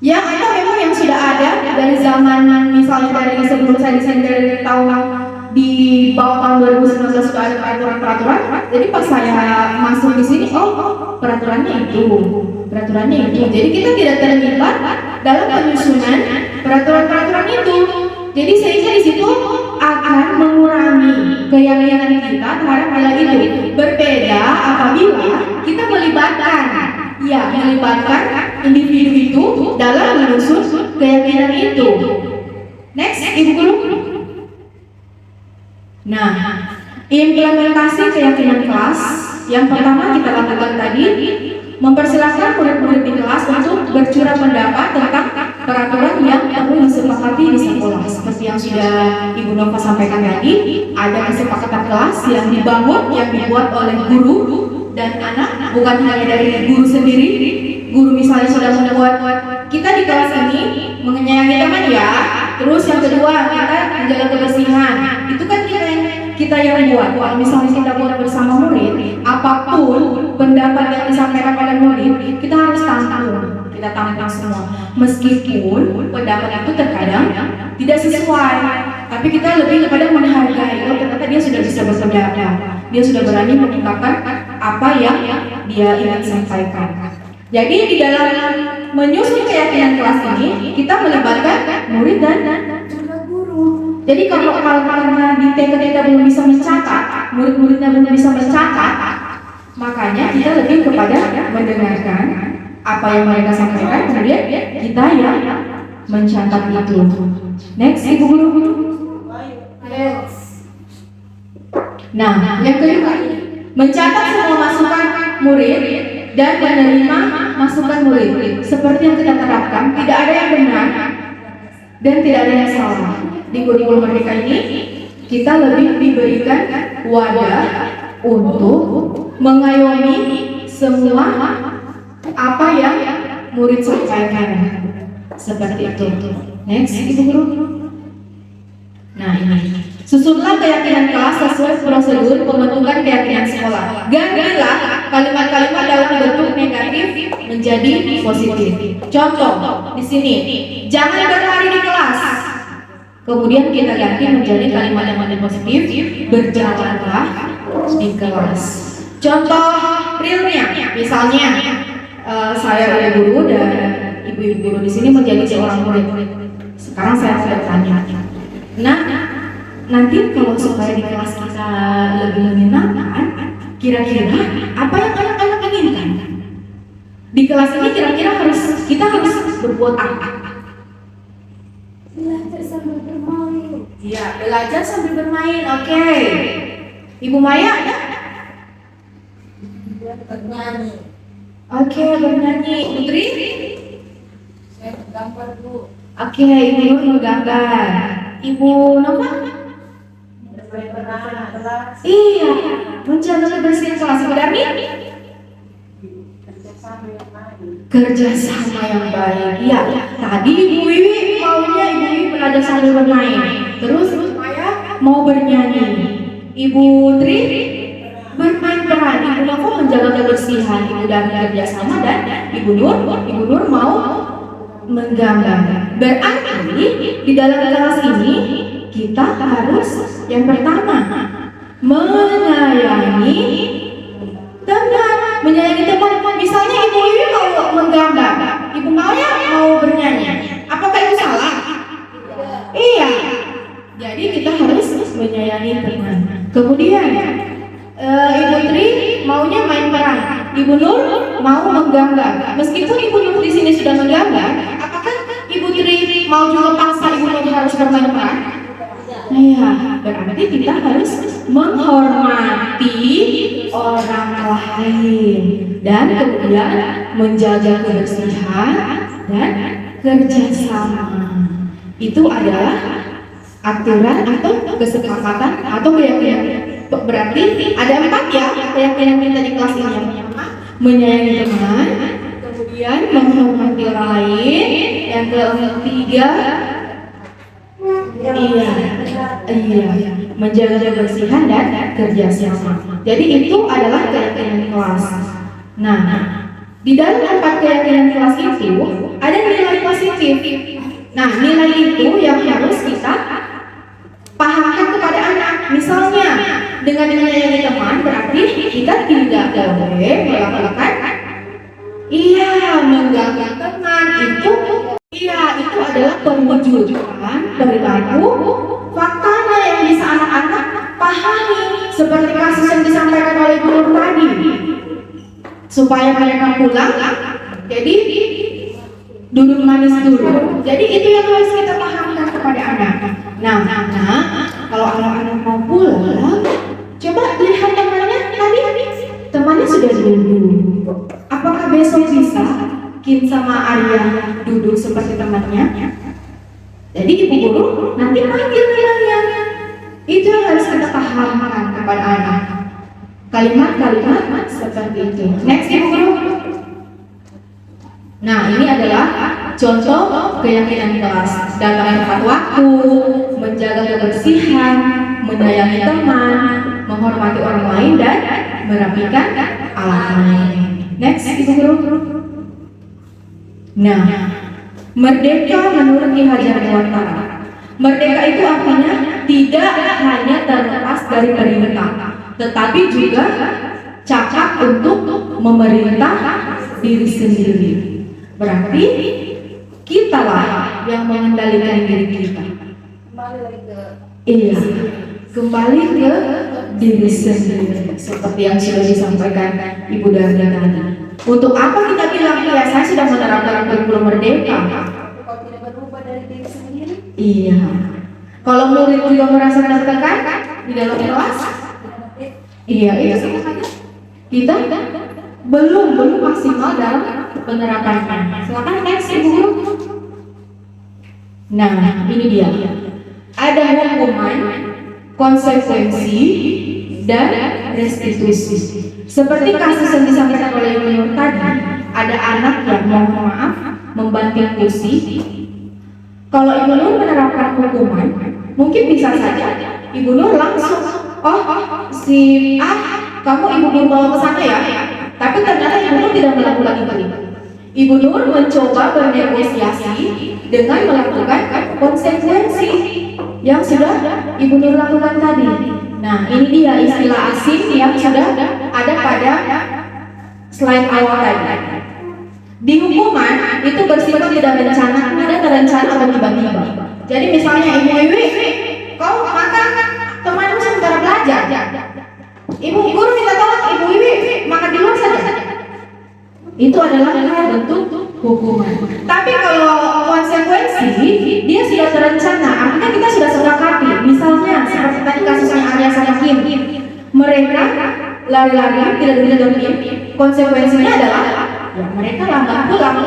yang ada memang yang sudah ada dari zaman misalnya dari sebelum saya desain dari tahun di bawah tahun 2019 sudah ada peraturan-peraturan. Jadi pas saya masuk di sini, peraturannya itu. Jadi kita tidak terlibat dalam penyusunan peraturan-peraturan itu. Jadi sehingga di situ akan mengurangi keyakinan kita terhadap nilai itu. Berbeda apabila kita melibatkan individu itu dalam menyusun keyakinan itu. Next, Ibu Guru. Nah, implementasi keyakinan kelas yang pertama kita lakukan tadi, mempersilahkan murid-murid di kelas untuk bercurah pendapat tentang peraturan yang perlu disepakati di sekolah. Seperti yang sudah Ibu Nova sampaikan tadi, ada kesepakatan kelas yang dibangun, yang dibuat oleh guru dan anak, bukan hanya dari guru sendiri. Guru misalnya sudah membuat, kita di kelas ini menyayangi teman ya. Terus yang kedua, kita menjaga kebersihan. Itu kan kita yang buat. Kalau misalnya kita buat bersama murid, apapun pendapat yang disampaikan oleh murid, kita harus tampung. Kita tampung semua. Meskipun pendapat itu terkadang tidak sesuai, tapi kita lebih kepada menghargai. Oh, ternyata dia sudah bisa berpendapat. Dia sudah berani mengungkapkan apa yang dia ingin sampaikan. Jadi di dalam menyusun keyakinan kelas ini, kita melibatkan murid dan juga guru. Jadi kalau karena di TK kita belum bisa mencatat, murid-muridnya belum bisa mencatat, makanya kita lebih kepada mendengarkan apa yang mereka sampaikan, kemudian kita yang mencatat itu. Next, Ibu Guru. Nah, yang kedua, mencatat semua masukan murid dan menerima masukan murid. Seperti yang kita terapkan, tidak ada yang benar dan tidak ada yang salah. Di kurikulum Merdeka ini, kita lebih diberikan wadah untuk mengayomi semua apa yang murid sampaikan. Seperti itu. Next, Ibu Guru. Nah, ini. Susunlah keyakinan kelas sesuai prosedur pembentukan keyakinan sekolah. Gantilah kalimat-kalimat dalam bentuk negatif menjadi positif. Contoh di sini, jangan berlari di kelas. Kemudian kita ganti menjadi kalimat yang lebih positif, berjalanlah di kelas. Contoh realnya, misalnya saya adalah guru dan ibu-ibu guru di sini menjadi seorang murid. Sekarang saya bertanya, nah, nanti kalau supaya di kelas kita lebih menyenangkan, kira-kira apa yang anak-anak inginkan? Di kelas ini kira-kira kita harus berbuat apa? Belajar sambil bermain. Iya, belajar sambil bermain. Oke. Ibu Maya ada? Bernyanyi. Oke, bernyanyi. Putri? Saya gambar Bu. Oke, Ibu Nur menggambar. Ibu Nova? Berperan kelas. Iya, menjaga kebersihan kelas. Ibu Darmi? Kerjasama yang baik. Kerjasama yang baik. Iya, tadi Ibu Wiwi maunya Ibu Wiwi belajar sambil bermain. Terus Maya mau bernyanyi. Ibu Tri bermain peran. Ibu Nova menjaga kebersihan. Ibu Darmi kerjasama dan Ibu Nur mau menggambar. Berarti di dalam kelas ini kita harus yang pertama menyayangi teman, Misalnya Ibu Wiwi mau menggambar, Ibu Maya mau bernyanyi. Apakah itu salah? Iya. Jadi kita harus menyayangi teman. Kemudian Ibu Tri maunya main peran, Ibu Nur mau menggambar. Meskipun Ibu Nur di sini sudah menggambar, apakah Ibu Tri mau juga paksa Ibu Nur harus bermain peran? Iya, berarti kita harus menghormati orang lain dan kemudian menjaga kebersihan dan kerjasama. Itu adalah aturan atau kesepakatan atau keyakinan. Berarti ada 4 ya keyakinan kita di kelas ini. Yang pertama, menyayangi teman, kemudian menghormati orang lain, yang ketiga menjaga kebersihan dan kerjasama. Jadi itu adalah keyakinan kelas. Nah, di dalam 4 keyakinan kelas itu ada nilai positif. Nah, nilai itu yang harus kita pahamkan kepada anak. Misalnya, dengan menyayangi teman berarti kita tidak boleh melakukan mengganggu teman. Itu adalah perwujudan perilaku faktanya yang bisa anak-anak pahami, seperti kasus yang disampaikan oleh Ibu Nur tadi. Supaya mereka pulang, jadi duduk manis dulu. Jadi itu yang harus kita pahamkan kepada anak. Nah, kalau anak-anak mau pulang, coba lihat temannya tadi, temannya sudah duduk. Apakah besok bisa Kim sama Arya duduk seperti temannya? Jadi Ibu Guru nanti panggil namanya. Itu yang harus kita pahamkan kepada anak. Kalimat-kalimat seperti itu. Next Ibu Guru. Nah, ini adalah contoh keyakinan kelas. Datang tepat waktu, menjaga kebersihan, menyayangi teman, menghormati orang lain dan merapikan alat main. Next Ibu Guru. Nah, merdeka menurut Ki Hajar Dewantara. Merdeka itu artinya tidak hanya terlepas dari perintah, tetapi juga cakap untuk memerintah diri sendiri. Berarti kitalah yang mengendalikan diri kita. Kembali lagi ke Kembali ke diri sendiri, seperti yang sudah disampaikan Ibu Darda tadi. Untuk apa kita bilang saya sudah menerapkan kurikulum merdeka? kalau tidak berubah dari diri sendiri. Iya. Kalau murid juga merasa tertekan di dalam kelas, Iya, iya. Kita belum maksimal dalam penerapannya. Silakan next Ibu Guru. Nah, ini dia. Ada hukuman, konsekuensi, dan restitusi. Seperti kasus yang disampaikan oleh Ibu Nur tadi, ada anak yang mohon maaf membanting kursi. Kalau Ibu Nur menerapkan hukuman, mungkin bisa saja Ibu Nur langsung, oh si kamu Ibu Nur bawa ke sana ya. Tapi ternyata Ibu Nur tidak melakukan itu. Ibu Nur mencoba bernegosiasi dengan melakukan konsekuensi yang sudah Ibu Nur lakukan tadi. Nah, ini dia istilah asing yang sudah ada pada slide awal tadi. Di hukuman itu bersifat tidak terencana atau tiba-tiba. Jadi misalnya Ibu Iwi, kau makan temanmu sementara belajar. Ibu guru minta tolong Ibu Iwi makan di luar saja. Itu adalah bentuk hukuman. Tapi kalau konsekuensi dia sudah terencana, artinya kita sudah sepakati. Misalnya seperti tadi kasusnya Arya sama Kim, mereka lari-lari tidak duduk-duduk. Konsekuensinya adalah ya mereka lambat pulang.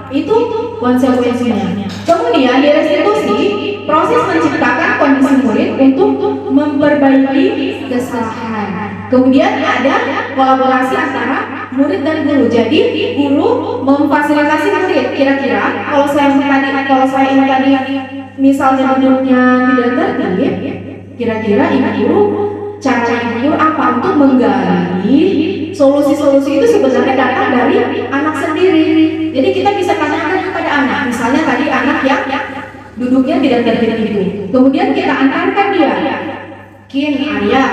Itu konsekuensinya. Kemudian di restitusi, proses menciptakan kondisi murid untuk memperbaiki kesalahan. Kemudian ada kolaborasi antara murid dan guru. Jadi guru memfasilitasi murid. Kira-kira kalau saya ingin tadi misalnya duduknya tidak tertib, kira-kira ibu guru cara ibu guru apa untuk menggali solusi-solusi itu sebenarnya datang dari anak sendiri. Jadi kita bisa tanyakan kepada anak. Misalnya tadi anak yang duduknya tidak tertib itu. Kemudian kita antarkan dia. Kin, Arya.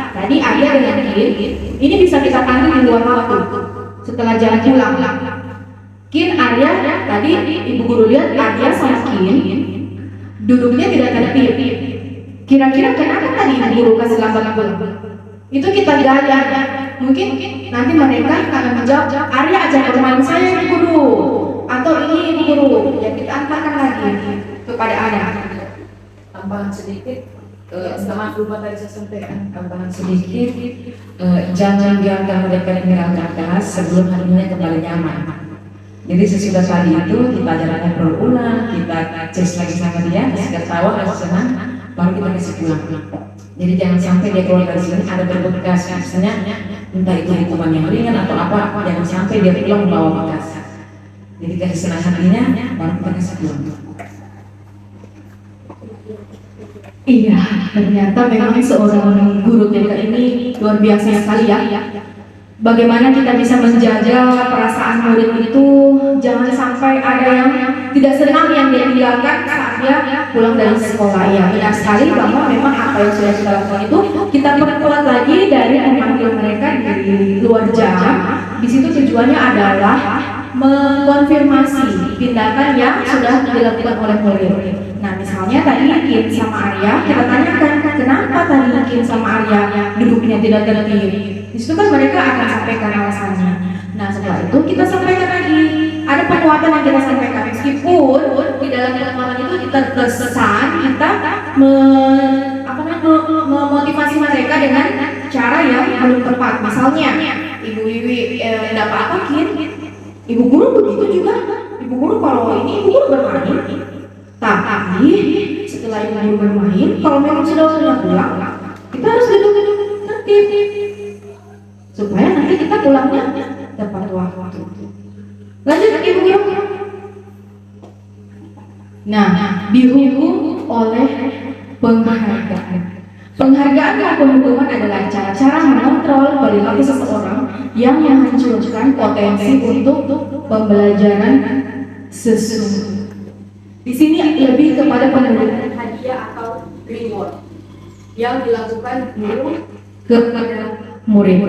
Tadi Arya dengan Kin, ini bisa kita panggil di luar waktu setelah jam pulang. Kin, Arya, tadi ibu guru lihat Arya sama Kin duduknya tidak tertib. Kira-kira kenapa tadi ibu guru kasih lambat pulang? Itu kita gali. Mungkin nanti mereka akan menjawab, Arya ajak bermain saya ibu guru, atau ini ibu guru. Ya kita antarkan lagi kepada anak. Tambahan sedikit. Sama lupa tadi saya sampaikan tambahan sedikit, jangan biarkan mereka tinggal kertas sebelum hatinya kembali nyaman. Jadi sesudah tadi itu kita ajarkan berulang, kita cek lagi sama dia, kasih ketawa, kasih senang, baru kita kasih pulang. Jadi jangan sampai dia keluar dari sini ada berbekas, misalnya entah itu hukuman yang ringan atau apa, jangan sampai dia pulang membawa bekas. Jadi kasih senang hatinya, baru kita kasih pulang. Iya, ternyata memang seorang guru TK ini luar biasa sekali ya. Bagaimana kita bisa menjaga perasaan murid itu, jangan sampai ada yang tidak senang yang dia tinggalkan saat dia pulang dari sekolah. Ya, benar sekali bahwa memang apa yang sudah kita lakukan itu kita perkuat lagi dari memanggil mereka di luar jam. Di situ tujuannya adalah mengkonfirmasi tindakan yang sudah dilakukan oleh murid. Nah, misalnya tadi Kin sama Arya, kita tanyakan kenapa tadi Kin sama Arya duduknya tidak tertib. Di situ kan mereka akan sampaikan alasannya. Nah, setelah itu kita sampaikan lagi. Ada penguatan yang kita sampaikan, meskipun di dalam penguatan itu kita terkesan kita memotivasi mereka dengan cara yang belum tepat. Misalnya, Ibu Wiwi tidak apa-apa Kin, Ibu guru begitu juga. Ibu guru kalau ini Ibu guru bermain. Tapi setelah Ibu guru bermain, kalau memang sudah pulang, kita harus duduk tertib supaya nanti kita pulangnya tepat waktu. Lanjut Ibu guru. Nah, dihukum oleh penghargaan. Penghargaan maupun hukuman adalah cara-cara mengontrol perilaku seseorang yang menghancurkan potensi untuk pembelajaran sesungguhnya. Di sini lebih kepada pemberian hadiah atau reward yang dilakukan guru kepada murid.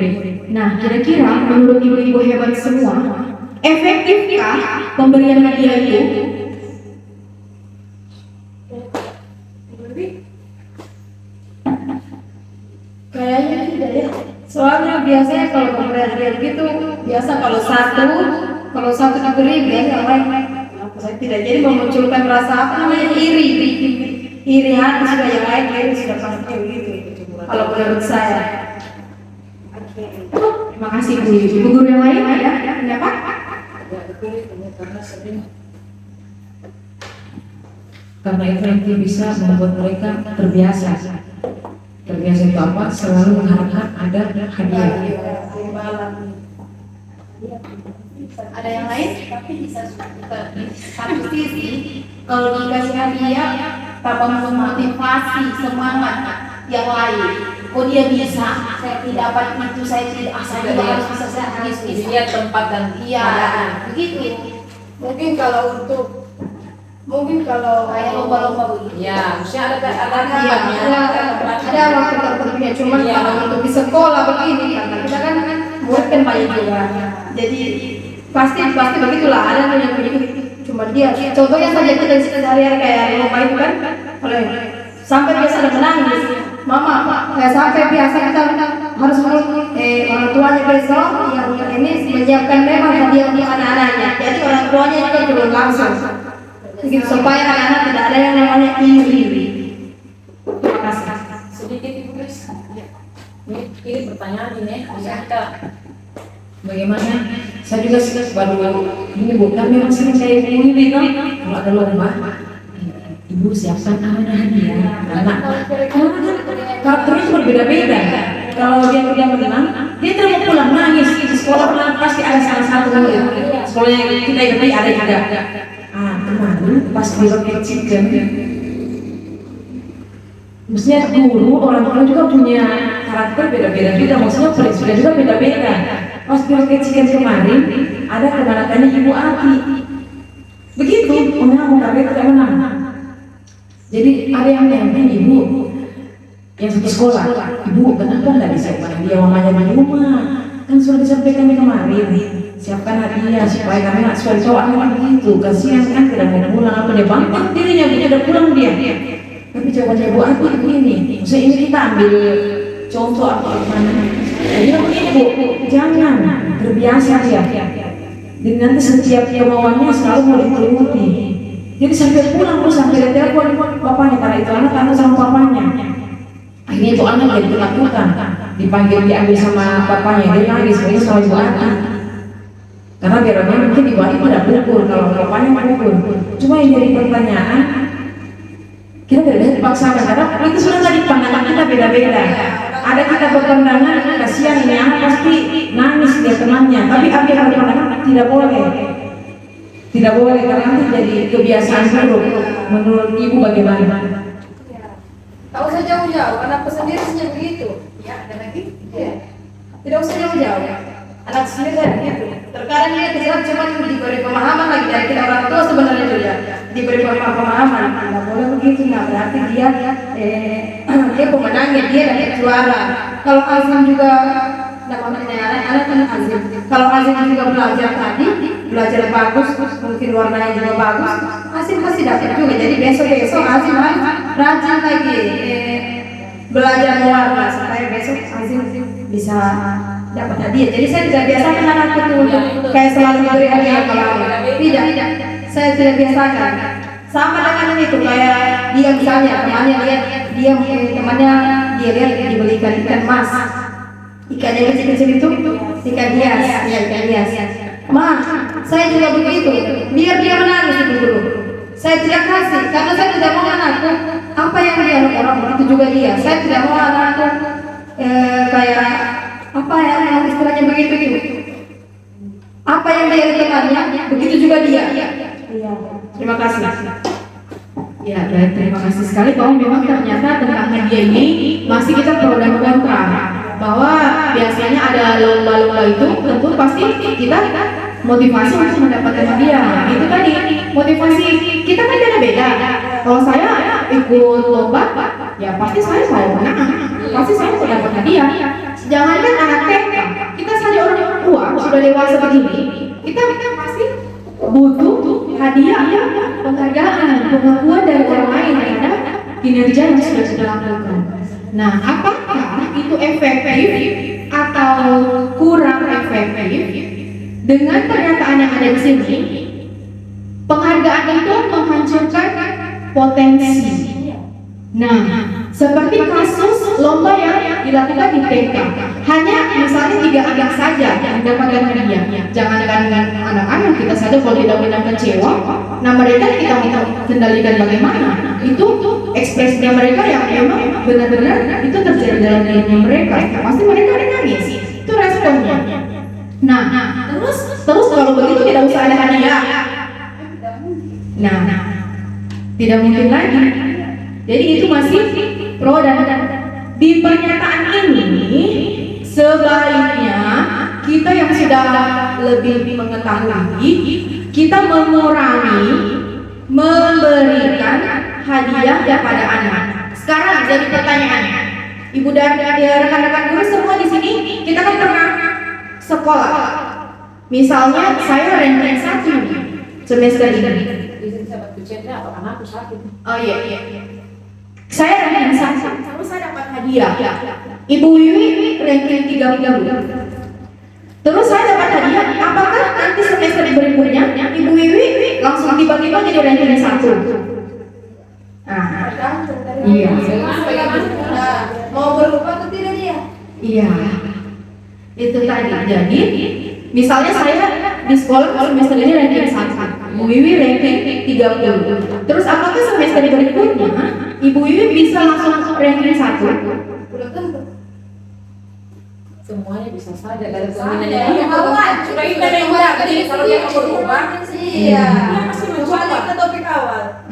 Nah, kira-kira menurut ibu-ibu hebat semua, efektifkah pemberian hadiah itu? Kayaknya tidak ya. Soalnya biasanya kalau pemberian hadiah gitu, biasa kalau satu diberi biasanya yang lain saya tidak, jadi memunculkan rasa apa namanya iri hati sudah yang lain iri sudah pasti begitu. Kalau menurut saya, Terima kasih Bu. Ibu guru yang lain ada pendapat? Karena itu nanti bisa membuat mereka terbiasa. Terbiasa itu apa? Selalu mengharapkan ada hadiah. Ada yang lain? Tapi bisa satu sisi kalau dikasih hadiah tambah memotivasi semangat yang lain. Oh dia bisa, saya tidak dapat itu, saya tidak, saya juga harus bisa, saya harus bisa. Lihat tempat dan Iya, begitu. Mungkin kalau Kayak lomba-lomba begitu. ya, maksudnya ada Iya, ada waktu tertentunya. Cuma kalau untuk di sekolah begini, karena kita kan murid kan banyak juga. Jadi pasti begitulah ada yang begitu. Cuma dia, contohnya saja kita di sehari-hari kayak lomba itu kan, oleh sampai biasa ada menangis. Mama, kayak sampai biasa kita harus orang tuanya besok yang ini menyiapkan memang hadiah untuk anak-anaknya. Jadi orang tuanya juga turun langsung. Begitu supaya anak-anak tidak ada yang namanya iri. Terima kasih. sedikit Ibu Kris. Ini pertanyaan ini, kita bagaimana? Saya juga baru ini bukan memang sering saya ibu ini kan kalau ada lomba, Ibu siapkan amanah hadiah. Anak karakternya berbeda-beda. Kalau dia tidak menang, dia tidak mau pulang nangis. Di sekolah pasti ada salah satu murid. Sekolah yang kita ikuti ada. Kemarin pas di Rocket Chicken, maksudnya guru orang tua juga punya karakter beda-beda juga, maksudnya prinsipnya juga beda-beda. Pas di Rocket Chicken kemarin ada kemenangannya Ibu Ati, begitu menang tapi tidak menang. Jadi ada yang nanya Ibu yang satu sekolah, Ibu kenapa nggak disiapkan dia mamanya di rumah? Kan sudah disampaikan kemarin, siapkan hadiah supaya karena suara cowok begitu, kasihan kan tidak mau pulang apa dia bangkit dirinya udah pulang dia. Tapi jawabannya Ibu Ati begini, maksudnya ini kita ambil contoh apa mana? Jadi Ibu jangan terbiasa ya. Dan nanti setiap kemauannya selalu mau dituruti. Jadi sampai pulang terus sampai dia telepon bapaknya karena itu anak tanya sama bapaknya. Akhirnya itu anak jadi ketakutan, dipanggil diambil sama bapaknya, dia nangis sebenarnya sama Ibu Ati. Karena biarlah mungkin Ibu Ati pada pukul kalau bapaknya pukul. Cuma yang jadi pertanyaan, kita tidak dipaksakan karena itu sudah tadi pandangan kita beda-beda. Ada kita berpandangan kasihan ini anak pasti nangis dia temannya, tapi ada yang berpandangan tidak boleh karena nanti jadi kebiasaan buruk. Menurut Ibu bagaimana? Tak usah jauh-jauh, anak sendiri saja begitu. Ya, ada lagi? Ya. Tidak usah jauh-jauh. Anak sendiri saja begitu. Terkadang dia tidak cuma diberi pemahaman lagi dari kita orang tua sebenarnya juga. Diberi pemahaman, tidak boleh begitu. Nah, berarti dia pemenangnya, dia dapat juara. Kalau Azim juga, anak-anak kan Azim. Kalau Azim juga belajar bagus, mungkin warnanya juga bagus, Azim pasti dapat juga. Jadi besok Azim harus rajin lagi belajar mewarna supaya besok Azim bisa dapat hadiah. Jadi saya tidak biasakan anakku untuk kayak selalu diberi hadiah kalau tidak. Saya tidak biasakan. Sama dengan itu kayak dia misalnya temannya lihat dibelikan ikan mas. Ikan yang kecil-kecil itu ikan hias. Ma, saya juga begitu. Biar dia menangis itu dulu. Saya tidak kasih karena saya tidak mau anakku apa yang dia orang begitu juga dia. Saya tidak mau anakku kayak apa ya yang istilahnya begitu itu. Apa yang dia temannya begitu juga dia. Iya. Terima kasih. Ya, baik, terima kasih sekali bahwa memang ternyata tentang hadiah ini masih kita pro dan kontra. Bahwa biasanya ada lomba-lomba itu tentu pasti kita motivasi untuk mendapatkan hadiah. Itu tadi motivasi kita kan beda-beda. Kalau saya ikut lomba, ya pasti saya mau menang, pasti saya mau dapat hadiah. Jangankan anak TK, kita saja orang tua sudah dewasa begini, kita pasti butuh hadiah, penghargaan, pengakuan dari orang lain terhadap kinerja yang sudah kita lakukan. Nah, apakah itu efektif atau kurang efektif? Dengan pernyataan yang ada di sini, penghargaan itu menghancurkan potensi. Nah, seperti kasus lomba yang dilakukan di TK, hanya misalnya 3 anak saja yang mendapatkan hadiah, jangankan anak-anak, kita saja kalau tidak pernah kecewa, nah mereka kita mau kendalikan bagaimana? Itu ekspresinya mereka yang memang benar-benar itu terjadi dalam dirinya mereka, pasti mereka nangis, itu responnya. Nah, terus kalau begitu tidak usah ada hadiah. Nah, tidak mungkin lagi. Jadi itu masih pro dan di pernyataan ini sebaiknya kita yang sudah lebih mengetahui, kita mengurangi memberikan hadiah kepada anak. Sekarang jadi pertanyaan, Ibu dan rekan-rekan guru semua di sini, kita kan pernah sekolah. Misalnya saya ranking 1 semester ini. Oh iya. Saya ranking 1, terus saya dapat hadiah. Ibu Wiwi ranking 30. Terus saya dapat hadiah. Apakah nanti semester berikutnya Ibu Wiwi langsung tiba-tiba jadi ranking 1? Iya. Mau berubah atau tidak dia? Iya. Itu tadi. Jadi, misalnya saya di sekolah semester ini ranking 1, Ibu Wiwi ranking 30. Terus apakah semester berikutnya Ibu Wiwi bisa langsung ranking 1? Belum tentu. Semuanya bisa saja dari Iya, cuma kita yang jadi kalau dia mau berubah sih. Iya. Kembali ke topik awal.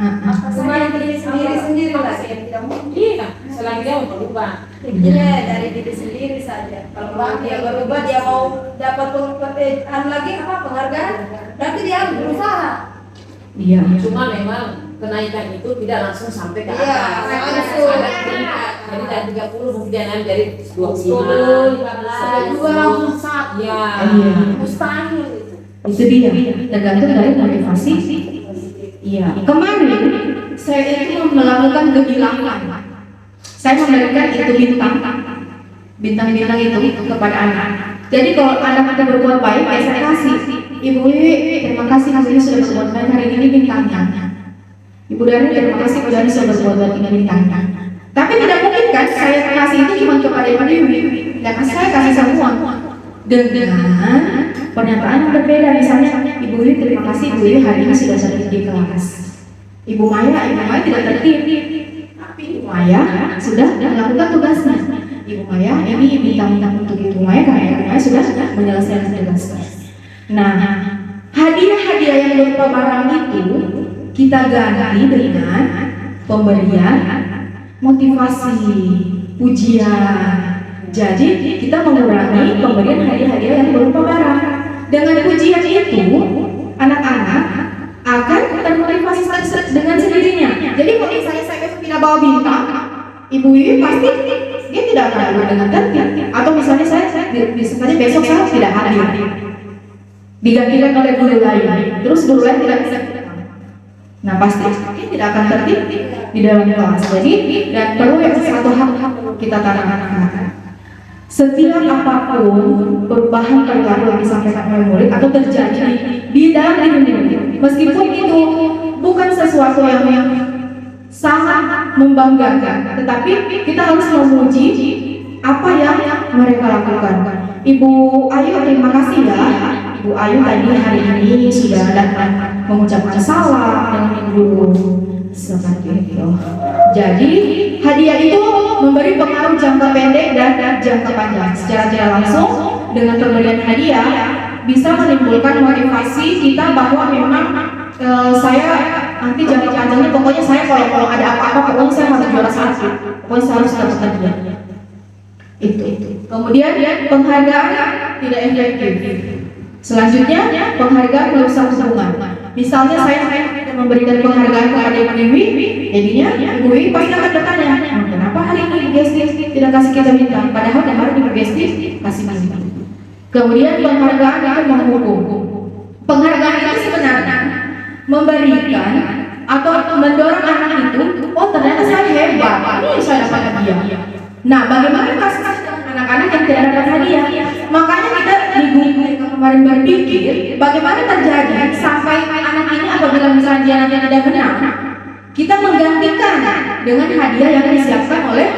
Kembali ke diri sendiri lah yang tidak mungkin. Iya, selagi dia mau berubah. Iya, dari diri sendiri saja. Kalau dia berubah, dia mau dapat lagi apa penghargaan, berarti dia harus berusaha. Iya. Cuma memang kenaikan itu tidak langsung sampai ke atas. Iya, langsung. Ada tingkat. Jadi dari 30 mungkin dia naik jadi 25, 2 langsung 1. Ya, Iya. Mustahil itu. Itu dia, tergantung dari motivasi. Iya. Kemarin saya itu melakukan kehilangan. Saya memberikan itu bintang-bintang itu kepada anak. Jadi kalau anak itu berbuat baik, saya kasih. Ibu Wiwi, terima kasih Ibu Wiwi sudah berbuat baik hari ini bintangnya. Ibu Dari, terima kasih Ibu Dari sudah berbuat baik ini bintangnya. Tapi tidak mungkin kan saya kasih itu cuma kepada Ibu Wiwi, karena saya kasih semua dengan pernyataan yang berbeda. Misalnya Ibu Wiwi, terima kasih Ibu Wiwi hari ini sudah tertib di kelas. Ibu Maya tidak tertib, tapi Ibu Maya sudah melakukan tugasnya. Ibu Maya ini bintang-bintang untuk Ibu Maya karena Ibu Maya sudah menyelesaikan tugasnya. Nah, hadiah-hadiah yang berupa barang itu kita ganti dengan pemberian motivasi, pujian. Jadi kita mengurangi pemberian hadiah-hadiah yang berupa barang. Dengan pujian itu, anak-anak akan termotivasi dengan sendirinya. Jadi kalau misalnya saya besok tidak bawa bintang, Ibu Wiwi pasti dia tidak akan hadir dengan tertib. Atau misalnya misalnya besok saya tidak hadir, digantikan oleh guru lain, terus guru lain tidak bisa. Nah pasti dia tidak akan tertib di dalam kelas. Jadi dan perlu yang satu hal kita tanamkan anak-anak. Setiap apapun perubahan perilaku yang disampaikan oleh murid atau terjadi di dalam diri murid, meskipun itu bukan sesuatu yang sangat membanggakan, tetapi kita harus memuji apa yang mereka lakukan. Ibu Ayu, terima kasih ya. Ibu Ayu tadi hari ini sudah datang mengucapkan salam dengan guru seperti itu. Jadi hadiah itu memberi pengaruh jangka pendek dan jangka panjang. Secara tidak langsung dengan pemberian hadiah bisa menimbulkan motivasi kita bahwa memang saya nanti jangka panjangnya pokoknya saya kalau ada apa-apa pokoknya saya harus juara 1, pokoknya saya harus dapat hadiah. Itu. Kemudian penghargaan tidak efektif. Selanjutnya penghargaan merusak hubungan. Misalnya saya memberikan penghargaan kepada Ibu Wiwi, jadinya Ibu Wiwi pasti akan bertanya, kenapa hari ini Ibu Gesti tidak kasih kita bintang, padahal kemarin Ibu Gesti kasih bintang. Kemudian penghargaan itu menghukum. Penghargaan itu sebenarnya memberikan atau mendorong anak itu, oh ternyata saya hebat, ini saya dapat hadiah. Nah, bagaimana kasus anak-anak yang tidak dapat hadiah? Makanya kita di guru kemarin berpikir bagaimana terjadi sampai anak ini apabila misalnya dia nanti tidak benar, kita menggantikan dengan hadiah yang disiapkan oleh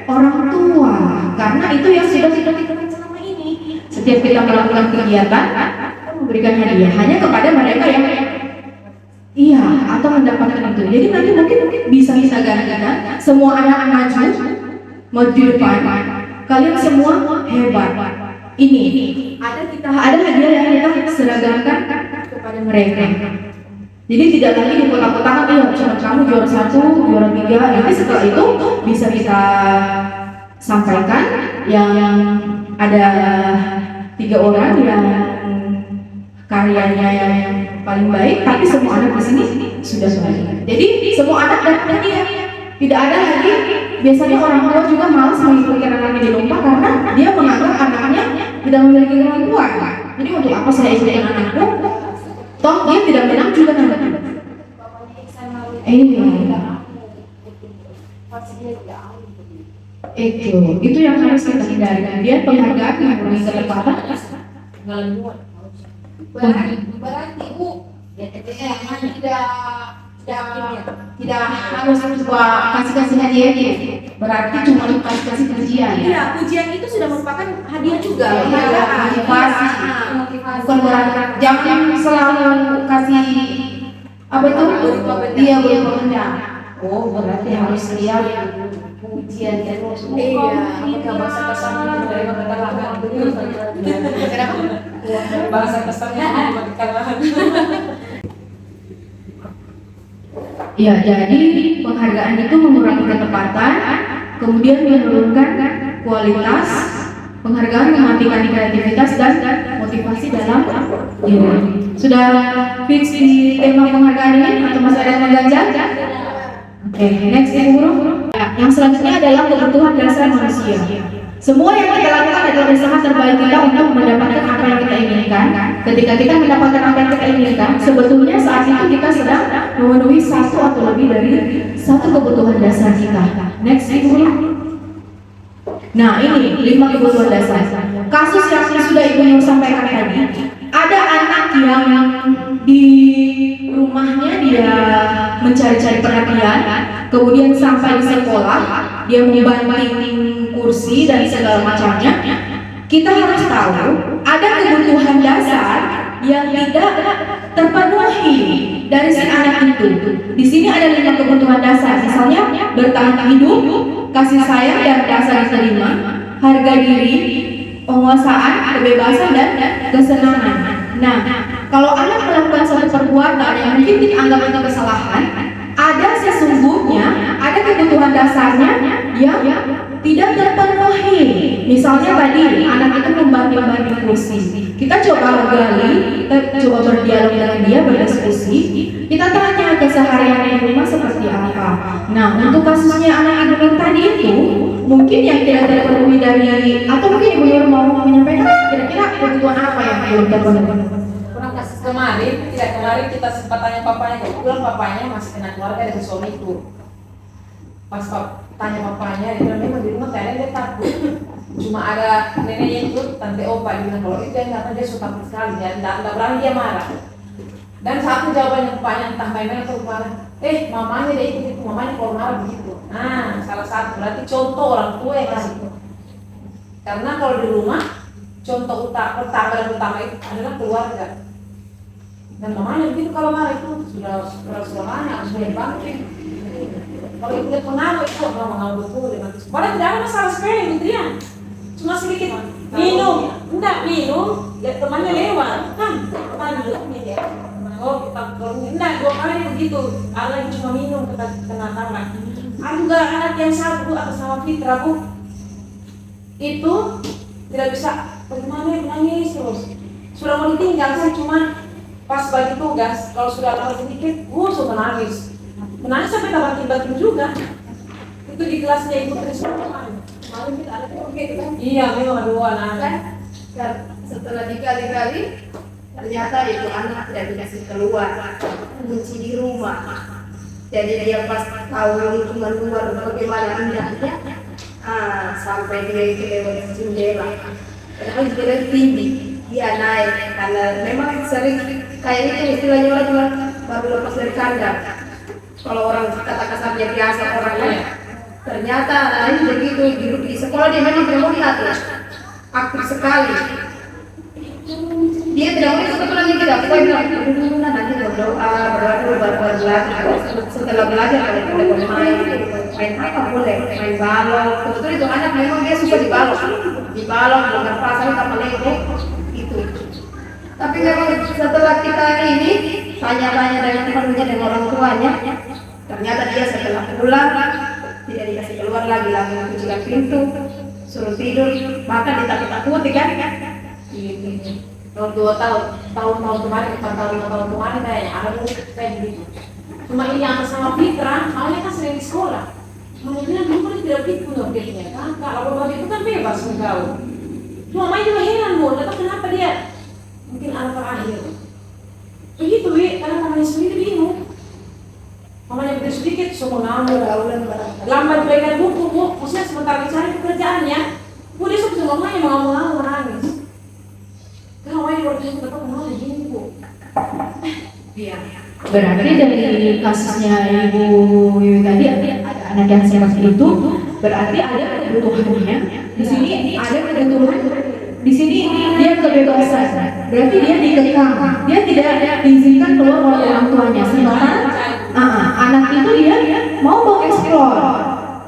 orang tua, karena itu yang sudah kita selama setiap kita melakukan kegiatan memberikan hadiah hanya kepada mereka yang iya atau mendapatkan itu. Jadi nanti mungkin bisa kita gantikan semua anak maju di depan. Kalian semua hebat. Ini ada hadiah yang kita seragamkan kepada mereka. Jadi tidak lagi di kotak-kotakan ya cuma kamu juara 1, juara 3. Nanti setelah itu bisa kita sampaikan yang ada 3 orang yang karyanya yang paling baik, tapi semua anak di sini sudah baik. Jadi semua anak dapat hadiah. Tidak ada lagi, biasanya orang tua juga malas mengikuti anaknya di lomba karena dia menganggap anaknya tidak memiliki kemampuan. Jadi untuk apa saya ikutin anakku? Toh dia tidak menang juga nanti. Itu yang harus kita hindari. Kemudian penghargaan yang lebih ketepatan. Berarti Bu, tidak harus coba kasih hadiah dia. Berarti cuma kasih pujian. Iya, pujian itu sudah merupakan hadiah juga. Motivasi. Bukan berarti jangan selalu kasih apa itu? Dia berupa benda. Oh, berarti harus lihat pujian dan Iya. Apakah bahasa kasarnya menerima kekalahan? Kenapa? Bahasa kasarnya menerima kekalahan. Ya, jadi penghargaan itu mengurangi ketepatan, kemudian menurunkan kualitas. Penghargaan mematikan kreativitas dan motivasi dalam diri. Sudah fix di tema penghargaan ini atau masih ada yang mengganjal? Oke, next Ibu Guru. Yang selanjutnya adalah kebutuhan dasar manusia. Semua yang kita lakukan adalah usaha terbaik kita untuk mendapatkan apa yang kita inginkan. Ketika kita mendapatkan apa yang kita inginkan, sebetulnya saat itu kita sedang memenuhi satu atau lebih dari satu kebutuhan dasar kita. Next Ibu Guru. Nah ini 5 kebutuhan dasar. Kasus yang sudah Ibu Nur sampaikan tadi, ada anak yang di rumahnya dia mencari-cari perhatian, kemudian sampai di sekolah dia membanting kursi dan segala macamnya. Kita harus tahu ada kebutuhan dasar yang tidak terpenuhi dari si anak itu. Di sini ada 5 kebutuhan dasar, misalnya bertahan hidup, kasih sayang dan rasa diterima, harga diri, penguasaan, kebebasan dan kesenangan. Nah, kalau anak melakukan suatu perbuatan yang mungkin kita anggap itu kesalahan, ada sesungguhnya ada kebutuhan dasarnya yang tidak terpenuhi. Misalnya tadi anak itu membanting-banting kursi. Kita coba gali, kita coba berdialog dengan dia, berdiskusi. Kita tanya kesehariannya di rumah seperti apa. Nah, untuk kasusnya anak Ibu Nur tadi itu, mungkin yang tidak terpenuhi dari, atau mungkin Ibu Nur mau menyampaikan kira-kira kebutuhan apa yang belum terpenuhi. Pernah kasus kemarin kita sempat tanya papanya, kebetulan papanya masih kena keluarga dari suamiku. Pas tanya papanya, dia bilang memang di rumah kayaknya dia takut. Cuma ada neneknya itu, tante opa, dia bilang kalau itu yang datang dia suka takut sekali, dia tidak berani dia marah. Dan satu jawabannya papanya entah main-main atau marah, mamanya dia ikut itu, mamanya kalau marah begitu. Nah, salah satu berarti contoh orang tua yang kasih itu. Karena kalau di rumah contoh pertama dan utama itu adalah keluarga. Dan mamanya begitu kalau marah itu sudah banyak, sudah bangkit. Kalau itu dia pengaruh itu mengaruh betul dengan. Padahal tidak ada masalah sekali gitu ya. Cuma sedikit minum, ya temannya lewat, teman dulu ya. Oh kita enggak 2 kali begitu, ada yang cuma minum kena tangan. Ada juga anak yang sabu atas nama Fitra Bu, itu tidak bisa bagaimana menangis terus. Sudah mau ditinggal sih cuma pas bagi tugas kalau sudah lama sedikit, sudah menangis sampai banting-banting juga. Itu di kelasnya Ibu Trisma kemarin kita ada begitu kan? Iya, memang 2 anak. Dan setelah dikali-kali ternyata itu anak tidak dikasih keluar, kunci di rumah. Jadi dia pas tahu lingkungan luar bagaimana indahnya, sampai dia lewat jendela. Padahal jendela tinggi, dia naik karena memang sering kayak itu istilahnya orang baru lepas dari kandang. Kalau orang kata kasarnya biasa orang lain, ternyata lain begitu di sekolah dia memang tidak mau diatur, aktif sekali. tidak boleh bilang dulu nanti berdoa dulu baru belajar. Setelah belajar kalau kita main apa boleh, main balok. Betul itu anak memang dia suka di balok dengan pasal sama lego itu. Tapi memang setelah kita ini tanya-tanya dengan temannya dengan orang tuanya, ternyata dia setelah pulang tidak dikasih keluar lagi, langsung kuncikan pintu, suruh tidur, bahkan ditakut-takuti kan? Gitu. Tahun 2 tahun kemarin, 4 tahun kemarin kayak gitu. Cuma ini atas sama Fitra, soalnya kan sering di sekolah. Menurutnya dulu kan tidak begitu objeknya kan, kalau bapak itu kan bebas menggaul. Cuma main juga heran bu, nggak tahu kenapa dia mungkin anak terakhir. Begitu karena mamanya sendiri bingung. Mamanya begitu sedikit, semua ngamuk, lambat belajar buku bu, maksudnya sementara dicari pekerjaannya, bu dia suka mamanya mau ngamuk nangis. Kalau main waktu itu tetap mau begini bu. Iya. Berarti dari kasusnya Ibu Wiwi tadi ada anak yang seperti itu, berarti ada kebutuhannya. Di sini ada kebutuhan, di sini dia kebebasan. Berarti dia dikekang, dia tidak diizinkan keluar oleh orang tuanya. Sementara anak itu dia mau mengeksplor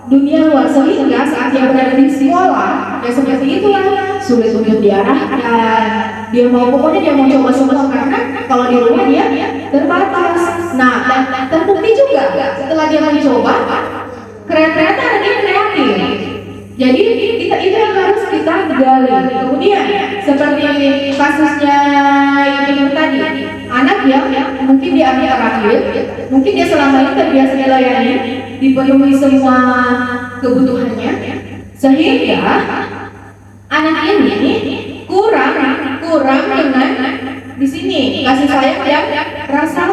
dunia luar, sehingga saat dia berada di sekolah ya seperti itulah, sulit untuk diarahkan. Dia mau pokoknya dia mau coba semua karena kalau di rumah dia terbatas. Nah, dan terbukti juga setelah dia mencoba, ternyata dia kreatif. Jadi itu yang harus kita gali. Kemudian seperti kasusnya itu tadi, anak yang mungkin dia anak terakhir, mungkin dia selama ini terbiasa dilayani, dipenuhi semua kebutuhannya, sehingga anak ini kurang dengan di sini kasih sayang yang rasa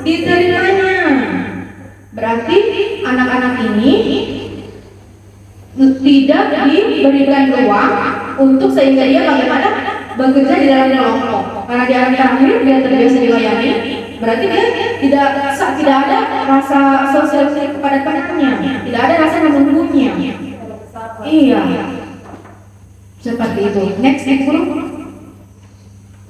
diterimanya. Berarti anak-anak ini tidak diberikan ruang untuk sehingga dia bagaimana bekerja di dalam kelompok. Karena dia anak terakhir, dia terbiasa dilayani, berarti dia tidak ada rasa sosialisasi kepada temannya, tidak ada rasa menunggunya. Iya, seperti itu. Next guru.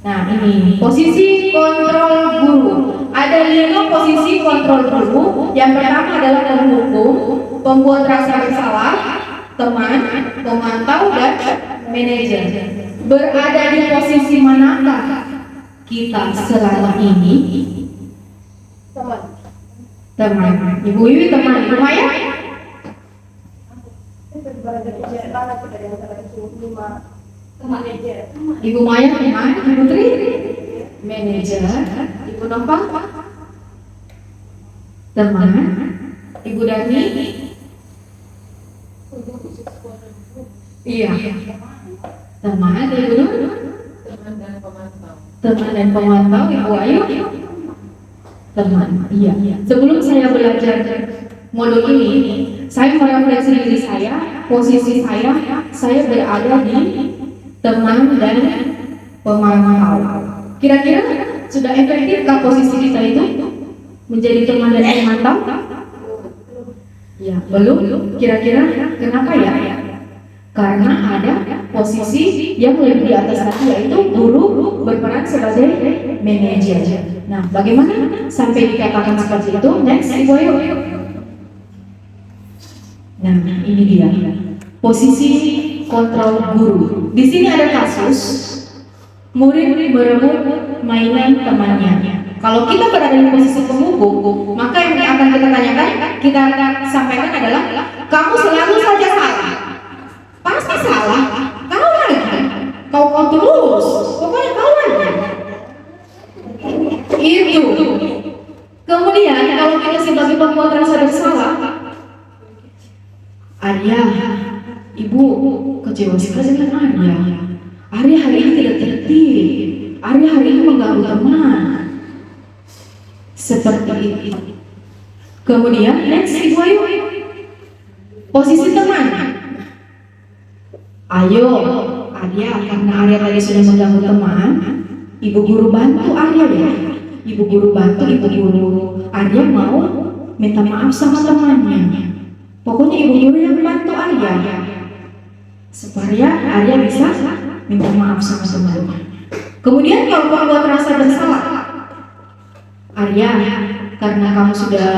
Nah ini posisi kontrol guru. Ada 5 posisi kontrol guru. Yang pertama adalah penghukum, pembuat rasa bersalah, teman, pemantau, dan manajer. Berada di posisi manakah kita selama ini? Teman. Ibu Wiwi teman, Ibu Maya? Ibu Maya teman, Ibu Tri manajer, Ibu Nova teman, Ibu Dani iya teman, Ibu Nur teman dan pemantau, Ibu Ayu teman. Iya. Sebelum saya belajar modul ini, saya merefleksi diri saya, posisi saya berada di teman dan pemantau. Kira-kira sudah efektifkah posisi kita itu menjadi teman dan pemantau? Ya, belum. Kira-kira kenapa ya? Karena ada posisi yang lebih di atas lagi, yaitu guru berperan sebagai manajer. Nah, bagaimana sampai dikatakan seperti itu? Next, Ibu Ayu. Nah, ini dia posisi kontrol guru. Di sini ada kasus murid merebut mainan temannya. Kalau kita berada di posisi penghukum, maka yang akan kita tanyakan, kita sampaikan adalah kamu selalu saja salah. Pasti salah. Kau lagi. Kau terus. Pokoknya kau lagi. Itu. Kemudian kalau kita sebagai pembuat rasa bersalah, Arya, Ibu kecewa sekali dengan Arya. Arya hari ini tidak tertib. Arya hari ini mengganggu teman. Seperti itu. Kemudian next, Ibu Ayu. Posisi teman. Ayo, Arya, karena Arya tadi sudah mengganggu teman, Ibu guru bantu Arya ya. Ibu guru bantu, Ibu guru Arya mau minta maaf sama temannya. Pokoknya Ibu guru yang bantu Arya supaya Arya bisa minta maaf sama temannya. Kemudian kalau membuat rasa bersalah, Arya, karena kamu sudah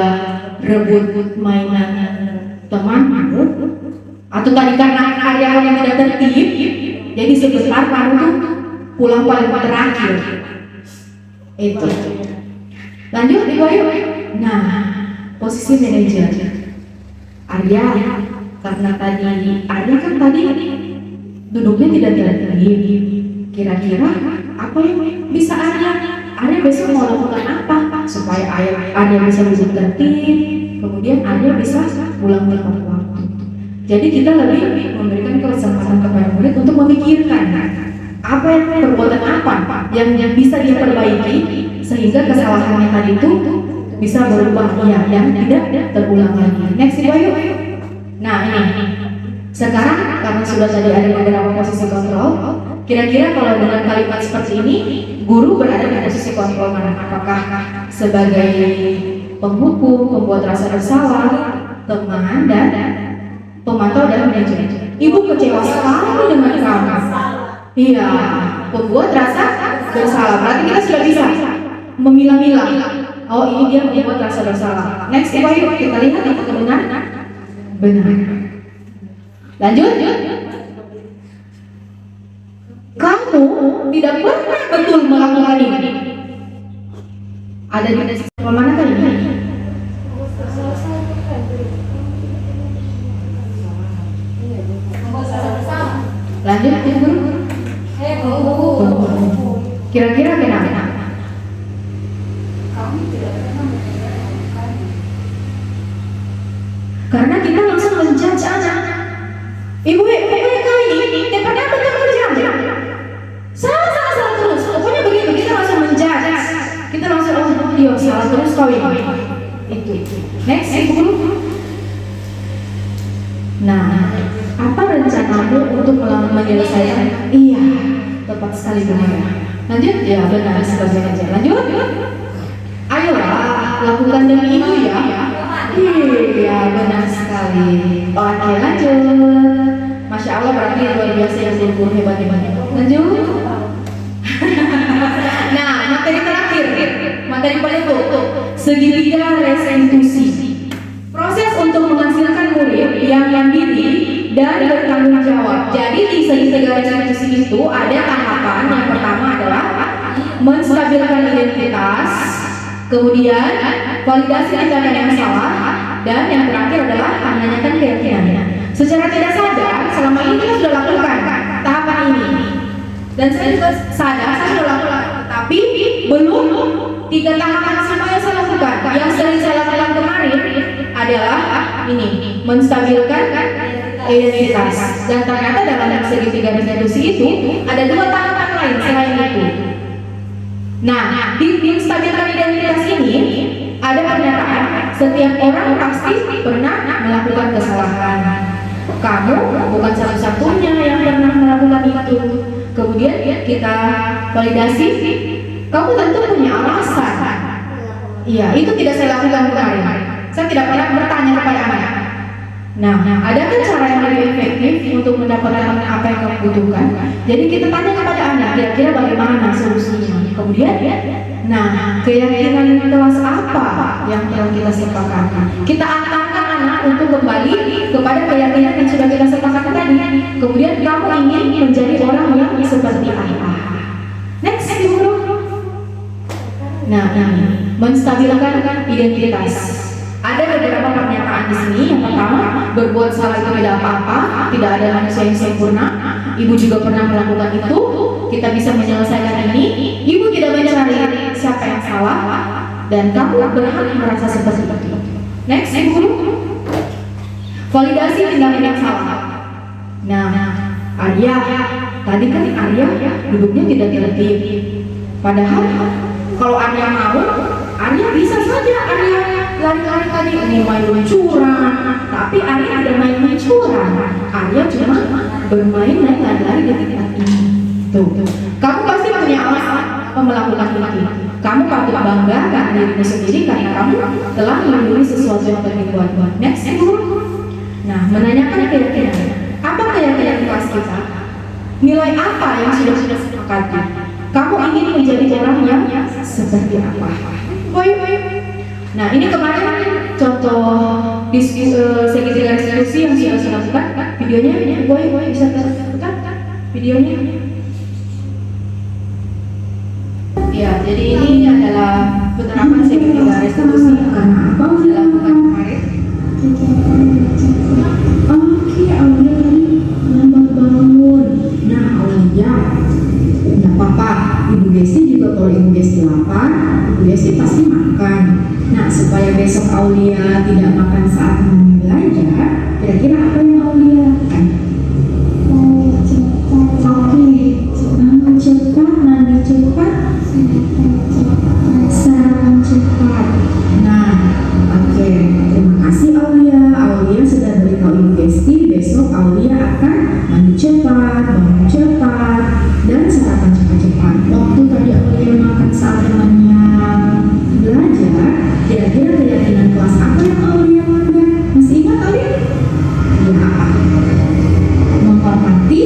rebut mainan temanmu, atau tadi karena Arya kamu tidak tertib, jadi sebentar kamu tuh pulang paling terakhir. Itu. Lanjut, Ibu Ayu. Nah, posisi manajer. Arya, karena tadi Arya kan tadi duduknya tidak tertib. Kira-kira apa yang bisa Arya besok mau lakukan apa supaya Arya bisa duduk tertib, kemudian Arya bisa pulang tepat waktu. Jadi kita lebih memberikan kesempatan kepada murid untuk memikirkan apa yang perbuatan apa yang bisa dia perbaiki sehingga kesalahannya tadi itu bisa berubah yang tidak terulang lagi. Next, Ibu Ayu. Nah, ini sekarang karena sudah tadi ada beberapa posisi kontrol, kira-kira kalau dengan kalimat seperti ini, guru berada di posisi kontrol mana? Apakah sebagai penghukum, pembuat rasa bersalah, teman, dan pemantau dan manajer? Ibu kecewa sekali dengan kamu. Iya, pembuat rasa bersalah. Berarti kita sudah bisa memilah-milah. Oh, ini dia membuat rasa bersalah. Next, Ibu Ayu, kita lihat apakah benar? Benar. Lanjut. Kamu tidak pernah betul melakukan ini. Ada di mana kali ini? Lanjut, Ibu. Kira-kira kenapa? Karena kita langsung menjudge anak. Ibu kali ini daripada betul kerja. Salah terus. Pokoknya begitu, kita langsung menjudge. Kita langsung dia salah terus kau ini. Itu. Next, Ibu. Nah, apa rencanamu untuk menyelesaikan? Iya, tepat sekali benar. Lanjut, ya benar sebagai aja. Lanjut. Ayolah, lakukan demi ibu ya. Iya, benar sekali. Oke, lanjut. Masya Allah, berarti luar biasa ya guru hebat. Lanjut. Nah, materi terakhir, materi penutup, segitiga restitusi. Proses untuk menghasilkan murid yang mandiri dan bertanggung jawab. Jadi di segitiga restitusi itu ada tahapan. Yang pertama adalah menstabilkan identitas, kemudian validasi tindakan yang salah, dan yang terakhir adalah menanyakan keyakinannya. Secara tidak sadar, selama ini kita sudah lakukan tahapan ini, dan saya juga sadar saya sudah lakukan, tapi belum 3 tahapan semua yang saya lakukan. Yang sering saya lakukan kemarin adalah ini, menstabilkan identitas, dan ternyata dalam segitiga restitusi itu ada 2 tahapan lain selain itu. Nah, di menstabilkan identitas ini ada pernyataan setiap orang pasti pernah melakukan kesalahan. Kamu bukan satu-satunya yang pernah melakukan itu. Kemudian kita validasi, kamu tentu punya alasan. Iya, itu tidak saya lakukan kemarin. Saya tidak pernah bertanya kepada anak. Nah, adakah cara yang lebih efektif untuk mendapatkan apa yang kamu butuhkan? Jadi kita tanya kepada anak, kira-kira bagaimana solusinya. Kemudian, nah, keyakinan kelas apa yang perlu kita sepakatkan? Kita antarkan anak untuk kembali kepada keyakinan yang sudah kita sepakatkan tadi. Kemudian kamu ingin menjadi orang yang seperti ayah. Next, Ibu. Nah, ini menstabilkan identitas. Ada beberapa pernyataan di sini. Yang pertama, berbuat salah itu tidak apa-apa, tidak ada manusia yang sempurna. Ibu juga pernah melakukan itu. Kita bisa menyelesaikan ini. Ibu tidak mencari siapa yang salah, dan kamu berhak merasa seperti itu. Next, Ibu. Validasi tindakan yang salah. Nah, Arya, tadi kan Arya duduknya tidak tertib. Padahal kalau Arya mau, Arya bisa saja Arya lari-lari tadi ini main curang, tapi Arya tidak main curang. Arya cuma bermain dan lari-lari di tempat ini. Tuh, kamu pasti punya alasan melakukan itu. Kamu patut bangga karena dirimu sendiri karena kamu telah melindungi sesuatu yang berbuat. Next, Ibu. Nah, menanyakan keyakinan. Apa keyakinan kelas kita? Nilai apa yang sudah sepakati? kamu ingin menjadi orang yang seperti apa? Boy. Nah, ini kemarin contoh segitiga diskusi yang sudah saya lakukan. Videonya, Boy bisa terputar videonya. Ya, jadi ini adalah penerapan segitiga restitusi yang dilakukan kemarin. Oke, Aulia lambat bangun. Nah, Aulia, nggak apa-apa. Ibu Desi juga kalau Ibu Desi lapar, Ibu Desi pasti makan. Nah, supaya besok Aulia tidak makan saat belajar, kira-kira apa yang Aulia lakukan? Oke, bangun cepat, mandi cepat, sarapan cepat. Nah, oke, terima kasih Aulia. Aulia sudah beritahu Ibu Desti besok Aulia akan mandi cepat, bangun cepat, dan sarapan cepat-cepat. Waktu tadi Aulia makan saat temannya belajar, kira-kira keyakinan kelas apa yang Aulia melanggar? Masih ingat Aulia? Ya, apa? Menghormati?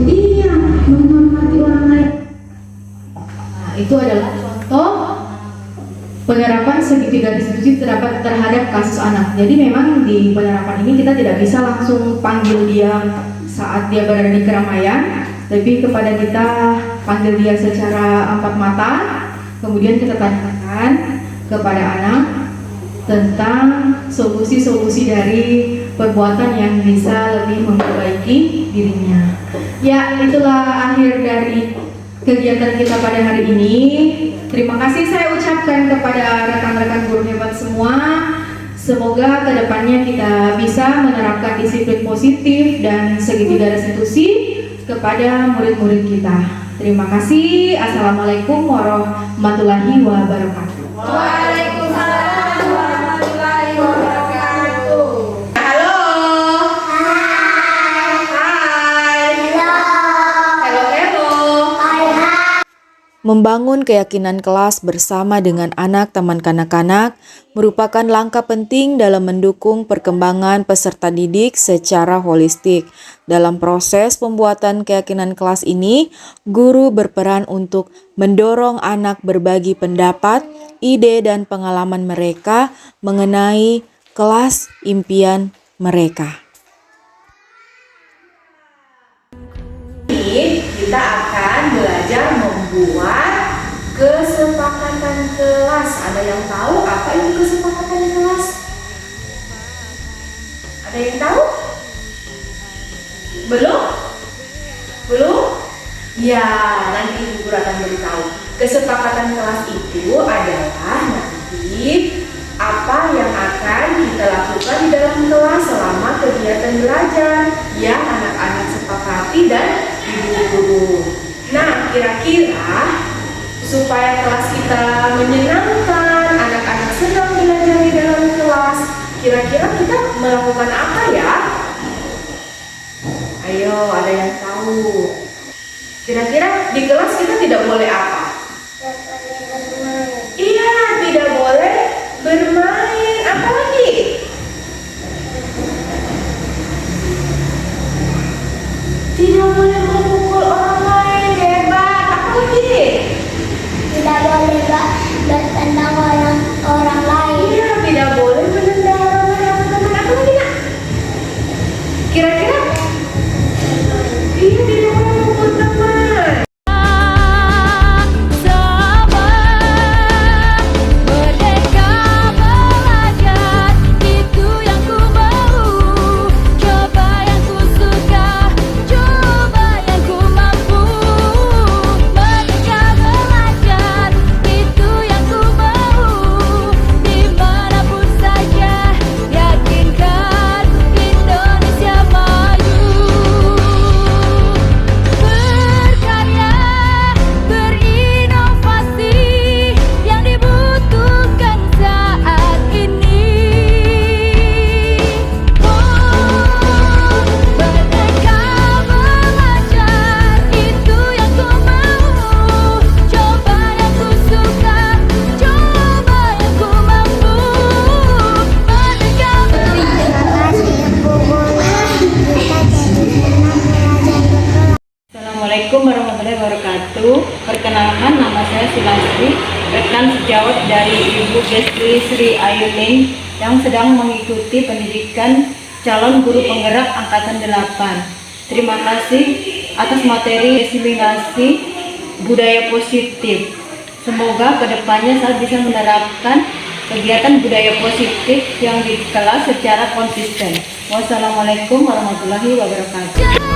Iya, menghormati orang lain. Nah, itu adalah contoh penerapan segitiga diskusi terhadap kasus anak. Jadi memang di penerapan ini kita tidak bisa langsung panggil dia saat dia berada di keramaian, tapi kepada kita panggil dia secara empat mata, kemudian kita tanyakan kepada anak tentang solusi-solusi dari perbuatan yang bisa lebih memperbaiki dirinya. Ya, itulah akhir dari kegiatan kita pada hari ini. Terima kasih saya ucapkan kepada rekan-rekan guru hebat semua. Semoga kedepannya kita bisa menerapkan disiplin positif dan segitiga restitusi kepada murid-murid kita. Terima kasih. Assalamualaikum warahmatullahi wabarakatuh. Waalaikumsalam warahmatullahi wabarakatuh. Halo. Hai. Halo, halo. Membangun keyakinan kelas bersama dengan anak teman kanak-kanak merupakan langkah penting dalam mendukung perkembangan peserta didik secara holistik. Dalam proses pembuatan keyakinan kelas ini, guru berperan untuk mendorong anak berbagi pendapat, ide, dan pengalaman mereka mengenai kelas impian mereka. Kita akan belajar membuat kesepakatan kelas. Ada yang tahu apa itu kesepakatan kelas? Ada yang tahu? Belum? Belum? Ya, nanti Ibu Guru akan beritahu. Kesepakatan kelas itu adalah nanti apa yang akan kita lakukan di dalam kelas selama kegiatan belajar yang anak-anak sepakati dan Ibu Guru. Nah, kira-kira supaya kelas kita menyenangkan, anak-anak senang belajar di dalam kelas, kira-kira kita melakukan apa ya? Ayo, ada yang tahu? Kira-kira di kelas kita tidak boleh apa? Iya, tidak boleh bermain. Apa lagi? Tidak boleh memukul orang lain. Hebat. Apa lagi? Tidak boleh bertendang orang lain. Iya, tidak boleh menendang orang lain. Teman, apa lagi nak? Kira-kira? Iya, tidak boleh memukul teman. Assalamualaikum warahmatullahi wabarakatuh. Perkenalkan, nama saya Sulasti, rekan sejawat dari Ibu Gestri Sri Ayuning yang sedang mengikuti pendidikan calon guru penggerak angkatan 8. Terima kasih atas materi diseminasi budaya positif. Semoga kedepannya saya bisa menerapkan kegiatan budaya positif yang di kelas secara konsisten. Wassalamualaikum warahmatullahi wabarakatuh.